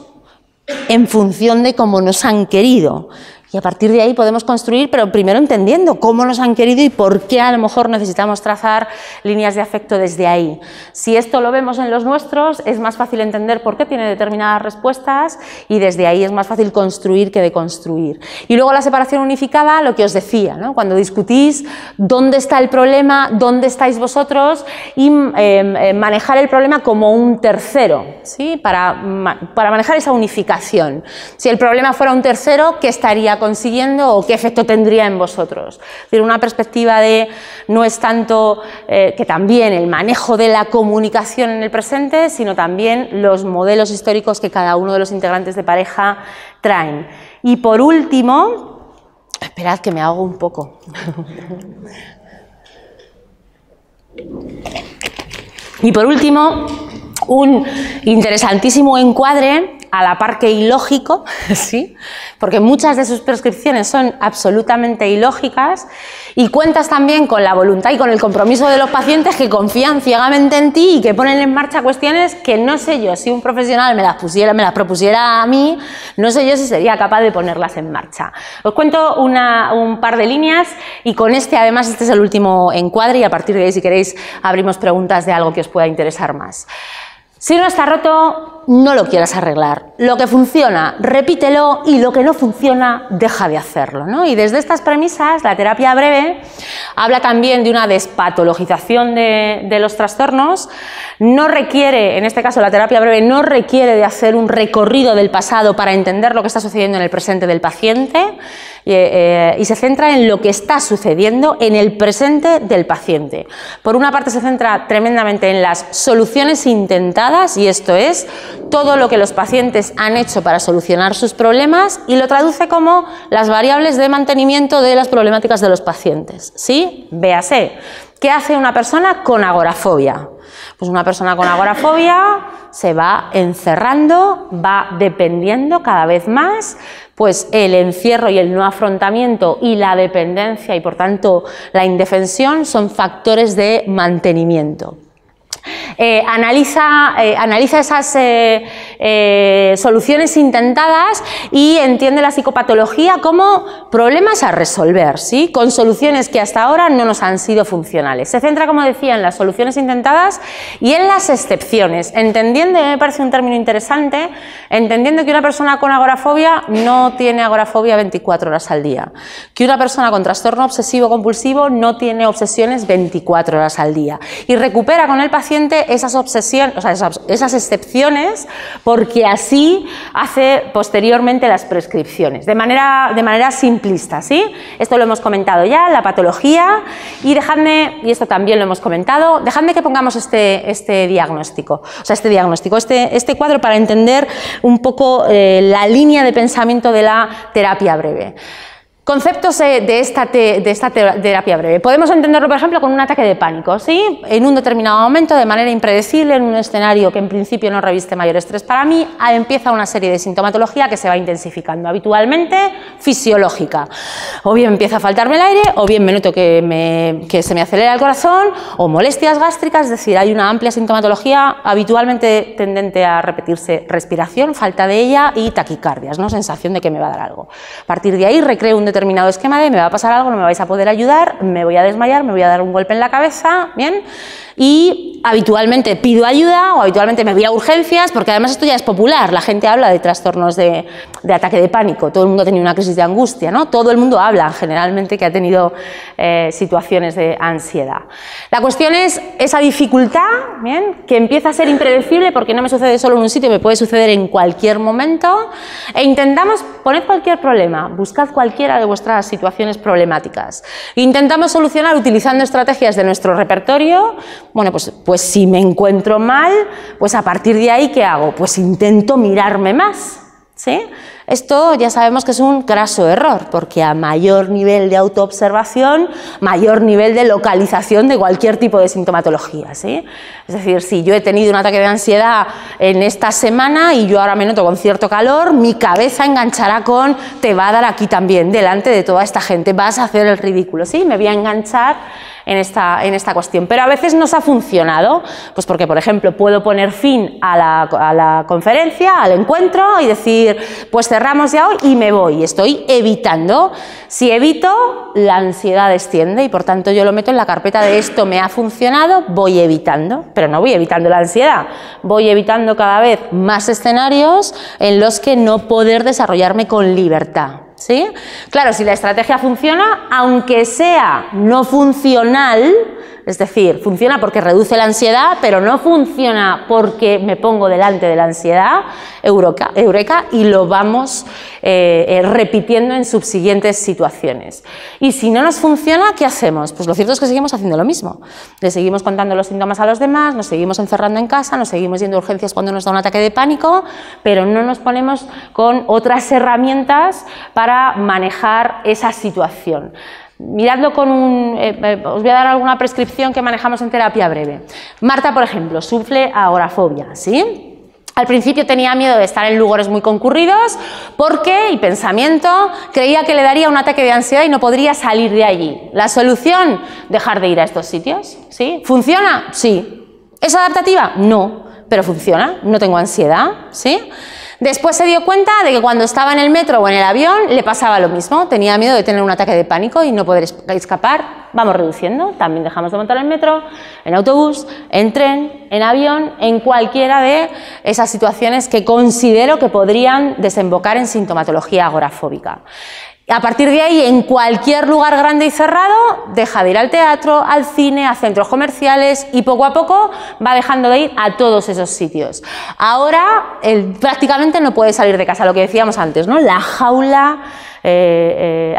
Speaker 2: en función de cómo nos han querido. Y a partir de ahí podemos construir, pero primero entendiendo cómo nos han querido y por qué a lo mejor necesitamos trazar líneas de afecto desde ahí. Si esto lo vemos en los nuestros, es más fácil entender por qué tiene determinadas respuestas y desde ahí es más fácil construir que deconstruir. Y luego la separación unificada, lo que os decía, ¿no?, cuando discutís dónde está el problema, dónde estáis vosotros y manejar el problema como un tercero, ¿sí?, para manejar esa unificación. Si el problema fuera un tercero, ¿qué estaría consiguiendo o qué efecto tendría en vosotros? Es decir, una perspectiva de no es tanto que también el manejo de la comunicación en el presente, sino también los modelos históricos que cada uno de los integrantes de pareja traen. Y por último, esperad que me ahogo un poco. Y por último, un interesantísimo encuadre a la par que ilógico, ¿sí? Porque muchas de sus prescripciones son absolutamente ilógicas, y cuentas también con la voluntad y con el compromiso de los pacientes que confían ciegamente en ti y que ponen en marcha cuestiones que no sé yo, si un profesional me las propusiera a mí, no sé yo si sería capaz de ponerlas en marcha. Os cuento un par de líneas y con además este es el último encuadre y a partir de ahí, si queréis, abrimos preguntas de algo que os pueda interesar más. Si no está roto, no lo quieras arreglar. Lo que funciona, repítelo, y lo que no funciona, deja de hacerlo, ¿no? Y desde estas premisas, la terapia breve habla también de una despatologización de los trastornos. No requiere, en este caso la terapia breve, no requiere de hacer un recorrido del pasado para entender lo que está sucediendo en el presente del paciente, y se centra en lo que está sucediendo en el presente del paciente. Por una parte se centra tremendamente en las soluciones intentadas, y esto es todo lo que los pacientes han hecho para solucionar sus problemas, y lo traduce como las variables de mantenimiento de las problemáticas de los pacientes, ¿sí? Véase, ¿qué hace una persona con agorafobia? Pues una persona con agorafobia se va encerrando, va dependiendo cada vez más, pues el encierro y el no afrontamiento y la dependencia y por tanto la indefensión son factores de mantenimiento. Analiza esas soluciones intentadas y entiende la psicopatología como problemas a resolver, ¿sí? Con soluciones que hasta ahora no nos han sido funcionales. Se centra, como decía, en las soluciones intentadas y en las excepciones, entendiendo, me parece un término interesante, entendiendo que una persona con agorafobia no tiene agorafobia 24 horas al día, que una persona con trastorno obsesivo compulsivo no tiene obsesiones 24 horas al día, y recupera con el paciente esas obsesiones, o sea, esas excepciones, porque así hace posteriormente las prescripciones, de manera simplista, ¿sí? Esto lo hemos comentado ya, la patología, y dejadme, y esto también lo hemos comentado, dejadme que pongamos este diagnóstico, este cuadro para entender un poco la línea de pensamiento de la terapia breve. Conceptos de esta terapia breve. Podemos entenderlo, por ejemplo, con un ataque de pánico, ¿sí? En un determinado momento, de manera impredecible, en un escenario que en principio no reviste mayor estrés para mí, empieza una serie de sintomatología que se va intensificando, habitualmente fisiológica. O bien empieza a faltarme el aire, o bien me noto que se me acelera el corazón, o molestias gástricas, es decir, hay una amplia sintomatología habitualmente tendente a repetirse: respiración, falta de ella, y taquicardias, ¿no? Sensación de que me va a dar algo. A partir de ahí recreo un determinado esquema de me va a pasar algo, no me vais a poder ayudar, me voy a desmayar, me voy a dar un golpe en la cabeza, ¿bien? Y habitualmente pido ayuda o habitualmente me voy a urgencias, porque además esto ya es popular, la gente habla de trastornos de ataque de pánico, todo el mundo ha tenido una crisis de angustia, ¿no? Todo el mundo habla generalmente que ha tenido situaciones de ansiedad. La cuestión es esa dificultad, ¿bien?, que empieza a ser impredecible porque no me sucede solo en un sitio, me puede suceder en cualquier momento, e intentamos poner cualquier problema, buscad cualquiera de vuestras situaciones problemáticas. Intentamos solucionar utilizando estrategias de nuestro repertorio. Bueno, pues si me encuentro mal, pues a partir de ahí, ¿qué hago? Pues intento mirarme más, ¿sí? Esto ya sabemos que es un graso error, porque a mayor nivel de autoobservación, mayor nivel de localización de cualquier tipo de sintomatología, ¿sí? Es decir, si yo he tenido un ataque de ansiedad en esta semana y yo ahora me noto con cierto calor, mi cabeza enganchará con te va a dar aquí también, delante de toda esta gente, vas a hacer el ridículo, ¿sí? Me voy a enganchar en esta cuestión, pero a veces nos ha funcionado, pues porque, por ejemplo, puedo poner fin a la conferencia, al encuentro, y decir, pues cerramos ya hoy y me voy, estoy evitando. Si evito, la ansiedad desciende y por tanto yo lo meto en la carpeta de esto me ha funcionado, voy evitando, pero no voy evitando la ansiedad, voy evitando cada vez más escenarios en los que no poder desarrollarme con libertad. ¿Sí? Claro, si la estrategia funciona, aunque sea no funcional, es decir, funciona porque reduce la ansiedad, pero no funciona porque me pongo delante de la ansiedad, eureka, y lo vamos repitiendo en subsiguientes situaciones. Y si no nos funciona, ¿qué hacemos? Pues lo cierto es que seguimos haciendo lo mismo. Le seguimos contando los síntomas a los demás, nos seguimos encerrando en casa, nos seguimos yendo a urgencias cuando nos da un ataque de pánico, pero no nos ponemos con otras herramientas para manejar esa situación. Miradlo con os voy a dar alguna prescripción que manejamos en terapia breve. Marta, por ejemplo, sufre agorafobia, ¿sí? Al principio tenía miedo de estar en lugares muy concurridos porque, y pensamiento, creía que le daría un ataque de ansiedad y no podría salir de allí. La solución, dejar de ir a estos sitios, ¿sí? ¿Funciona? Sí. ¿Es adaptativa? No, pero funciona, no tengo ansiedad, ¿sí? Después se dio cuenta de que cuando estaba en el metro o en el avión le pasaba lo mismo, tenía miedo de tener un ataque de pánico y no poder escapar. Vamos reduciendo, también dejamos de montar en el metro, en autobús, en tren, en avión, en cualquiera de esas situaciones que considero que podrían desembocar en sintomatología agorafóbica. A partir de ahí, en cualquier lugar grande y cerrado, deja de ir al teatro, al cine, a centros comerciales y poco a poco va dejando de ir a todos esos sitios. Ahora prácticamente no puede salir de casa, lo que decíamos antes, ¿no? La jaula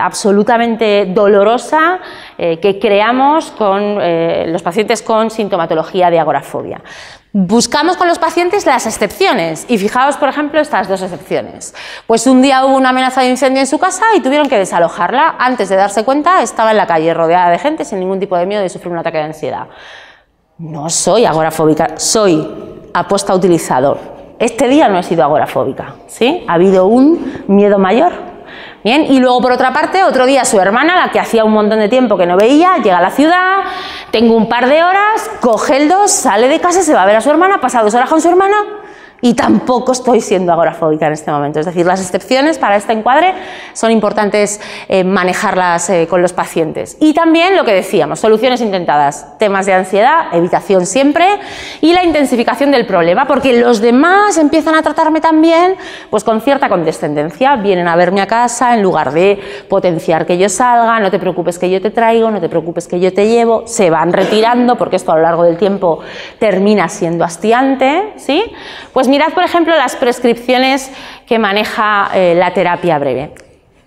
Speaker 2: absolutamente dolorosa que creamos con los pacientes con sintomatología de agorafobia. Buscamos con los pacientes las excepciones y fijaos, por ejemplo, estas dos excepciones. Pues un día hubo una amenaza de incendio en su casa y tuvieron que desalojarla. Antes de darse cuenta estaba en la calle rodeada de gente sin ningún tipo de miedo de sufrir un ataque de ansiedad. No soy agorafóbica, soy aposta utilizador. Este día no he sido agorafóbica, ¿sí? Ha habido un miedo mayor. Bien, y luego por otra parte, otro día su hermana, la que hacía un montón de tiempo que no veía, llega a la ciudad, tengo un par de horas, coge el 2, sale de casa, se va a ver a su hermana, pasa 2 horas con su hermana y tampoco estoy siendo agorafóbica en este momento. Es decir, las excepciones para este encuadre son importantes manejarlas con los pacientes. Y también lo que decíamos, soluciones intentadas, temas de ansiedad, evitación siempre y la intensificación del problema, porque los demás empiezan a tratarme también pues con cierta condescendencia, vienen a verme a casa en lugar de potenciar que yo salga, no te preocupes que yo te traigo, no te preocupes que yo te llevo, se van retirando porque esto a lo largo del tiempo termina siendo hastiante, ¿sí? Pues mirad, por ejemplo, las prescripciones que maneja la terapia breve.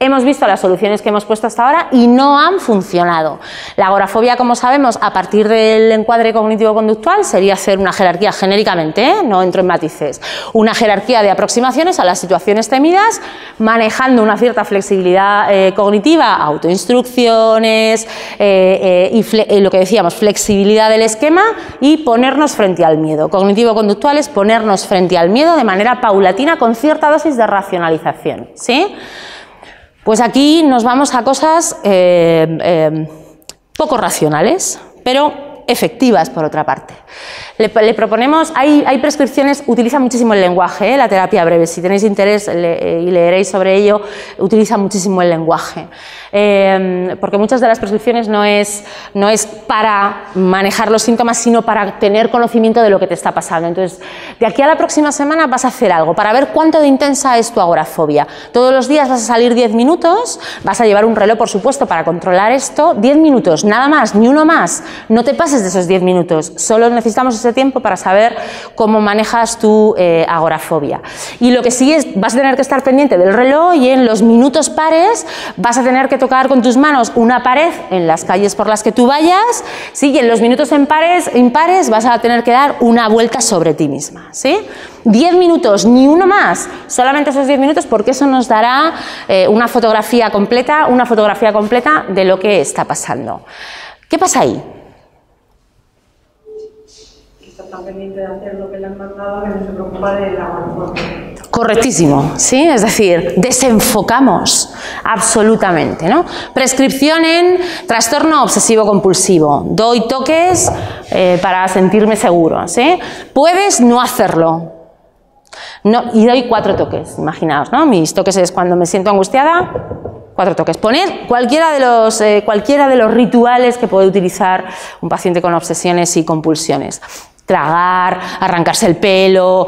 Speaker 2: Hemos visto las soluciones que hemos puesto hasta ahora y no han funcionado. La agorafobia, como sabemos, a partir del encuadre cognitivo-conductual sería hacer una jerarquía genéricamente, no entro en matices, una jerarquía de aproximaciones a las situaciones temidas, manejando una cierta flexibilidad cognitiva, autoinstrucciones y lo que decíamos, flexibilidad del esquema y ponernos frente al miedo. Cognitivo-conductual es ponernos frente al miedo de manera paulatina con cierta dosis de racionalización, ¿sí? Pues aquí nos vamos a cosas poco racionales, pero efectivas por otra parte. Le proponemos, hay prescripciones, utiliza muchísimo el lenguaje, la terapia breve, si tenéis interés y leeréis sobre ello, utiliza muchísimo el lenguaje. Porque muchas de las prescripciones no es para manejar los síntomas, sino para tener conocimiento de lo que te está pasando. Entonces, de aquí a la próxima semana vas a hacer algo para ver cuánto de intensa es tu agorafobia. Todos los días vas a salir 10 minutos, vas a llevar un reloj, por supuesto, para controlar esto, 10 minutos, nada más, ni uno más. No te pases de esos 10 minutos, solo necesitamos ese tiempo para saber cómo manejas tu agorafobia. Y lo que sí es, vas a tener que estar pendiente del reloj y en los minutos pares vas a tener que tocar con tus manos una pared en las calles por las que tú vayas, ¿sí? Y en los minutos impares vas a tener que dar una vuelta sobre ti misma, ¿sí? 10 minutos, ni uno más, solamente esos 10 minutos, porque eso nos dará una fotografía completa de lo que está pasando. ¿Qué pasa ahí?
Speaker 3: Está pendiente de hacer lo que le han mandado, que no se preocupa de la agorafobia.
Speaker 2: Correctísimo, ¿sí? Es decir, desenfocamos absolutamente, ¿no? Prescripción en trastorno obsesivo-compulsivo. Doy toques para sentirme seguro, ¿sí? Puedes no hacerlo. No, y doy 4 toques, imaginaos, ¿no? Mis toques es cuando me siento angustiada, 4 toques. Poned cualquiera de los rituales que puede utilizar un paciente con obsesiones y compulsiones. Tragar, arrancarse el pelo,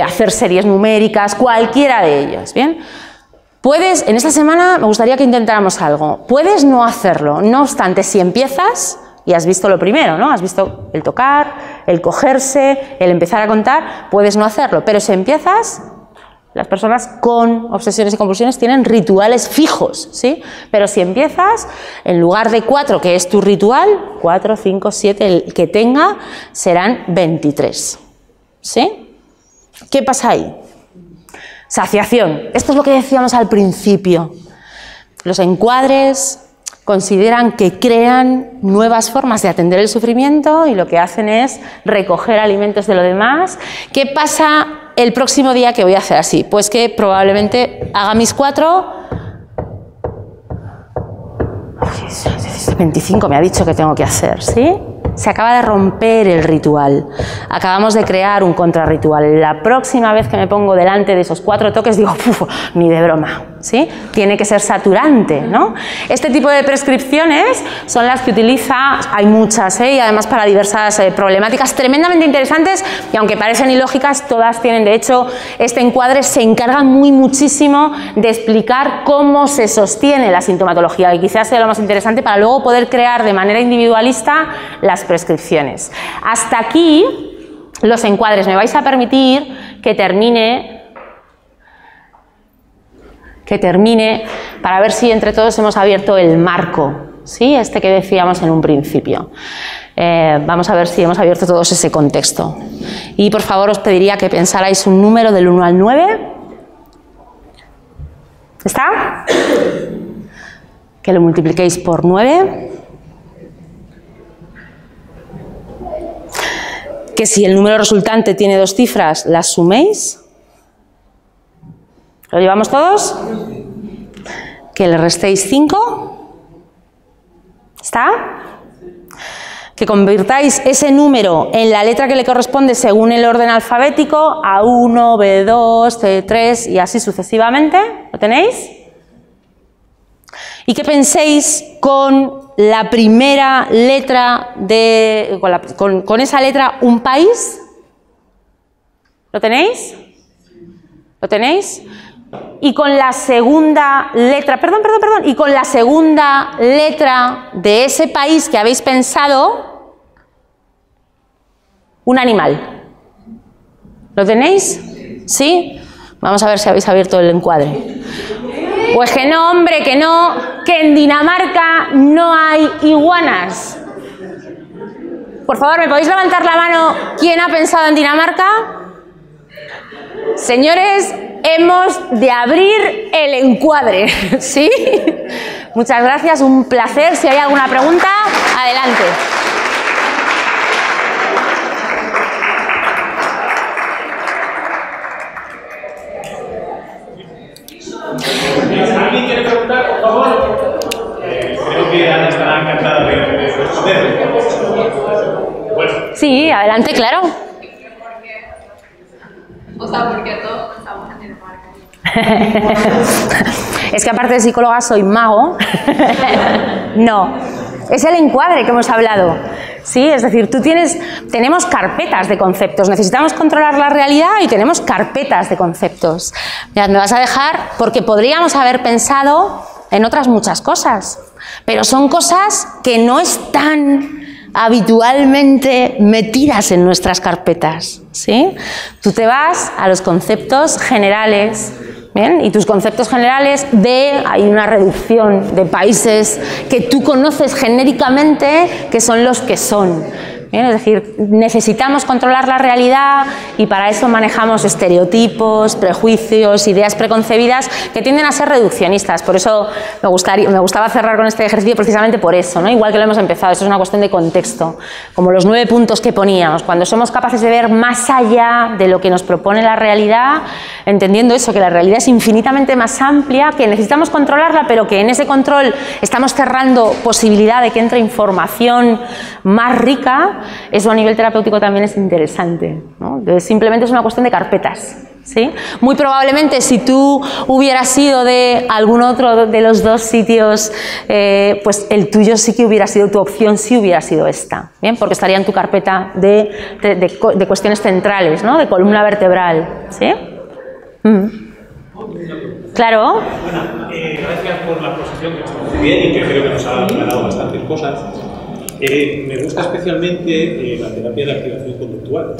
Speaker 2: hacer series numéricas, cualquiera de ellos, ¿bien? Puedes, en esta semana me gustaría que intentáramos algo. Puedes no hacerlo, no obstante, si empiezas, y has visto lo primero, ¿no? Has visto el tocar, el cogerse, el empezar a contar, puedes no hacerlo, pero si empiezas, las personas con obsesiones y compulsiones tienen rituales fijos, ¿sí? Pero si empiezas, en lugar de 4, que es tu ritual, 4, 5, 7, el que tenga, serán 23, ¿sí? ¿Qué pasa ahí? Saciación. Esto es lo que decíamos al principio. Los encuadres consideran que crean nuevas formas de atender el sufrimiento y lo que hacen es recoger alimentos de lo demás. ¿Qué pasa el próximo día que voy a hacer así? Pues que probablemente haga mis 4... 25 me ha dicho que tengo que hacer, ¿sí? Se acaba de romper el ritual. Acabamos de crear un contrarritual. La próxima vez que me pongo delante de esos 4 toques digo, ni de broma, ¿sí? Tiene que ser saturante, ¿no? Este tipo de prescripciones son las que utiliza, hay muchas, y además para diversas problemáticas tremendamente interesantes y aunque parecen ilógicas, todas tienen, de hecho, este encuadre se encarga muchísimo de explicar cómo se sostiene la sintomatología y quizás sea lo más interesante para luego poder crear de manera individualista las prescripciones. Hasta aquí los encuadres. Me vais a permitir que termine para ver si entre todos hemos abierto el marco, ¿sí? Este que decíamos en un principio. Vamos a ver si hemos abierto todos ese contexto. Y por favor os pediría que pensarais un número del 1 al 9. ¿Está? Que lo multipliquéis por 9. Que si el número resultante tiene 2 cifras, las suméis. ¿Lo llevamos todos? Que le restéis 5. ¿Está? Que convirtáis ese número en la letra que le corresponde según el orden alfabético, A1, B2, C3 y así sucesivamente. ¿Lo tenéis? Y que penséis con la primera letra de... con esa letra un país. ¿Lo tenéis? ¿Lo tenéis? Y con la segunda letra... Perdón. Y con la segunda letra de ese país que habéis pensado, un animal. ¿Lo tenéis? ¿Sí? Vamos a ver si habéis abierto el encuadre. Pues que no, hombre, que no, que en Dinamarca no hay iguanas. Por favor, ¿me podéis levantar la mano quién ha pensado en Dinamarca? Señores, hemos de abrir el encuadre, ¿sí? Muchas gracias, un placer. Si hay alguna pregunta, adelante.
Speaker 1: ¿Alguien quiere preguntar, por favor? Creo que Ana estará encantada de responder. Bueno.
Speaker 2: Sí, adelante, claro.
Speaker 3: O sea, porque todos estamos en Dinamarca.
Speaker 2: Es que aparte de psicóloga soy mago. No, es el encuadre que hemos hablado. Sí, es decir, tenemos carpetas de conceptos, necesitamos controlar la realidad y tenemos carpetas de conceptos. Mirad, me vas a dejar porque podríamos haber pensado en otras muchas cosas, pero son cosas que no están habitualmente metidas en nuestras carpetas, ¿sí? Tú te vas a los conceptos generales, ¿bien? Y tus conceptos generales hay una reducción de países que tú conoces genéricamente que son los que son. ¿Bien? Es decir, necesitamos controlar la realidad y para eso manejamos estereotipos, prejuicios, ideas preconcebidas que tienden a ser reduccionistas. Por eso me gustaba cerrar con este ejercicio precisamente por eso, ¿no? Igual que lo hemos empezado, eso es una cuestión de contexto. Como los 9 puntos que poníamos, cuando somos capaces de ver más allá de lo que nos propone la realidad, entendiendo eso, que la realidad es infinitamente más amplia, que necesitamos controlarla, pero que en ese control estamos cerrando posibilidad de que entre información más rica. Eso a nivel terapéutico también es interesante, ¿no? Entonces, simplemente es una cuestión de carpetas, ¿sí? Muy probablemente si tú hubieras sido de algún otro de los 2 sitios, pues el tuyo sí que hubiera sido, tu opción sí hubiera sido esta, ¿bien? Porque estaría en tu carpeta de cuestiones centrales, ¿no? De columna vertebral, ¿sí? Claro.
Speaker 1: Bueno, gracias por la exposición, que está muy bien y que creo que nos ha aclarado bastantes cosas. Me gusta especialmente la terapia de activación conductual.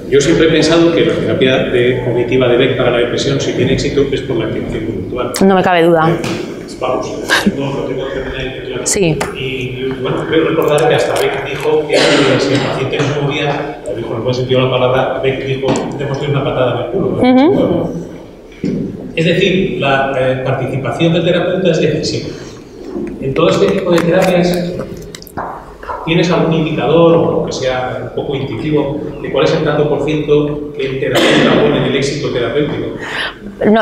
Speaker 1: Yo siempre he pensado que la terapia cognitiva de Beck para la depresión, si tiene éxito, es por la activación conductual.
Speaker 2: No me cabe duda.
Speaker 1: Vamos, no lo tengo que tener claro.
Speaker 2: Sí.
Speaker 1: Y bueno, creo recordar que hasta Beck dijo que si el paciente no se movía, dijo en el buen sentido de la palabra, Beck dijo, tenemos que ir una patada en el culo. Es decir, la participación del terapeuta es decisiva. En todo este tipo de terapias, ¿tienes algún indicador, o que sea un poco intuitivo, de cuál es el tanto por ciento que el terapeuta pone en el éxito terapéutico?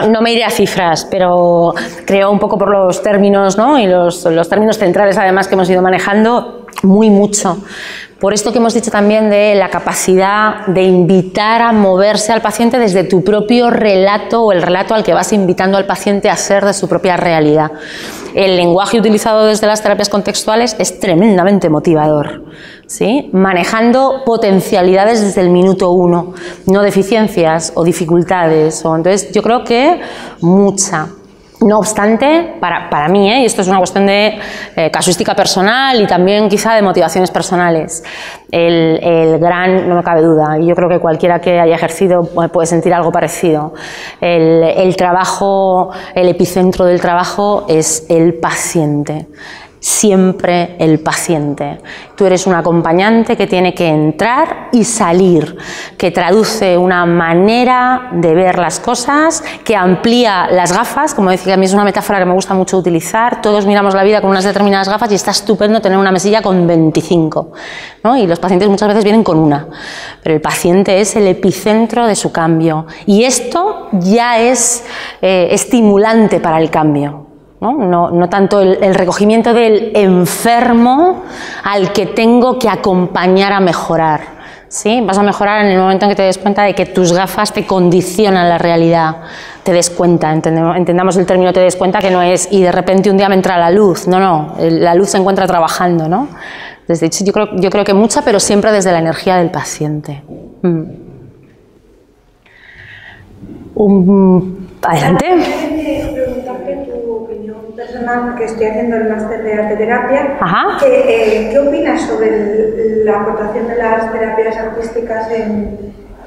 Speaker 2: No me iré a cifras, pero creo un poco por los términos, ¿no? Y los términos centrales además que hemos ido manejando, mucho. Por esto que hemos dicho también de la capacidad de invitar a moverse al paciente desde tu propio relato o el relato al que vas invitando al paciente a ser de su propia realidad. El lenguaje utilizado desde las terapias contextuales es tremendamente motivador, ¿sí? Manejando potencialidades desde el minuto 1, no deficiencias o dificultades. Entonces, yo creo que mucha. No obstante, para mí, y esto es una cuestión de casuística personal y también quizá de motivaciones personales, el gran, no me cabe duda, y yo creo que cualquiera que haya ejercido puede sentir algo parecido, el trabajo, el epicentro del trabajo es el paciente. Siempre el paciente. Tú eres un acompañante que tiene que entrar y salir, que traduce una manera de ver las cosas, que amplía las gafas, como decía, a mí es una metáfora que me gusta mucho utilizar, todos miramos la vida con unas determinadas gafas y está estupendo tener una mesilla con 25, ¿no? Y los pacientes muchas veces vienen con una, pero el paciente es el epicentro de su cambio y esto ya es estimulante para el cambio. No tanto el recogimiento del enfermo al que tengo que acompañar a mejorar, ¿sí? Vas a mejorar en el momento en que te des cuenta de que tus gafas te condicionan la realidad, te des cuenta, entendamos el término te des cuenta, que no es y de repente un día me entra la luz, no, la luz se encuentra trabajando, ¿no? Desde hecho, yo creo que mucha, pero siempre desde la energía del paciente. Adelante.
Speaker 3: Personal que estoy haciendo el máster de arteterapia,
Speaker 2: Ajá.
Speaker 3: ¿Qué opinas sobre la aportación de las terapias artísticas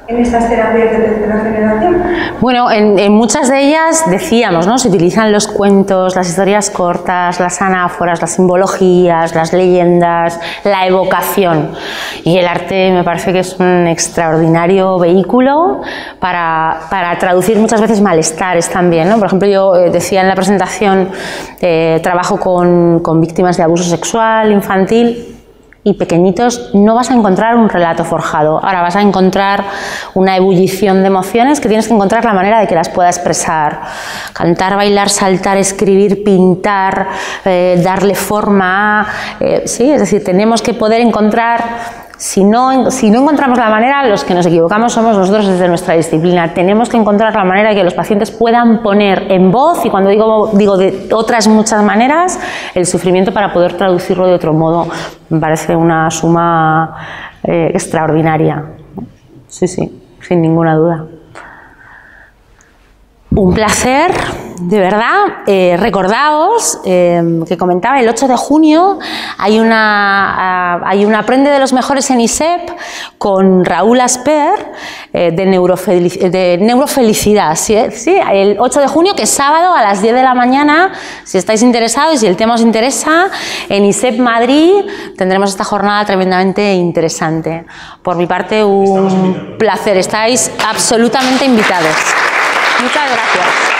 Speaker 3: en estas terapias de tercera generación?
Speaker 2: Bueno, en muchas de ellas decíamos, ¿no? Se utilizan los cuentos, las historias cortas, las anáforas, las simbologías, las leyendas, la evocación. Y el arte me parece que es un extraordinario vehículo para traducir muchas veces malestares también, ¿no? Por ejemplo, yo decía en la presentación, trabajo con víctimas de abuso sexual infantil. Y pequeñitos, no vas a encontrar un relato forjado. Ahora vas a encontrar una ebullición de emociones que tienes que encontrar la manera de que las pueda expresar. Cantar, bailar, saltar, escribir, pintar, darle forma. Sí, es decir, tenemos que poder encontrar. Si no encontramos la manera, los que nos equivocamos somos nosotros desde nuestra disciplina. Tenemos que encontrar la manera de que los pacientes puedan poner en voz, y cuando digo de otras muchas maneras, el sufrimiento para poder traducirlo de otro modo. Me parece una suma extraordinaria. Sí, sin ninguna duda. Un placer, de verdad. Recordaos que comentaba, el 8 de junio hay una Aprende de los Mejores en ISEP con Raúl Asper de neurofelicidad. ¿Sí? El 8 de junio, que es sábado a las 10 de la mañana, si estáis interesados y si el tema os interesa, en ISEP Madrid tendremos esta jornada tremendamente interesante. Por mi parte, un placer. Estáis absolutamente invitados. Muchas gracias.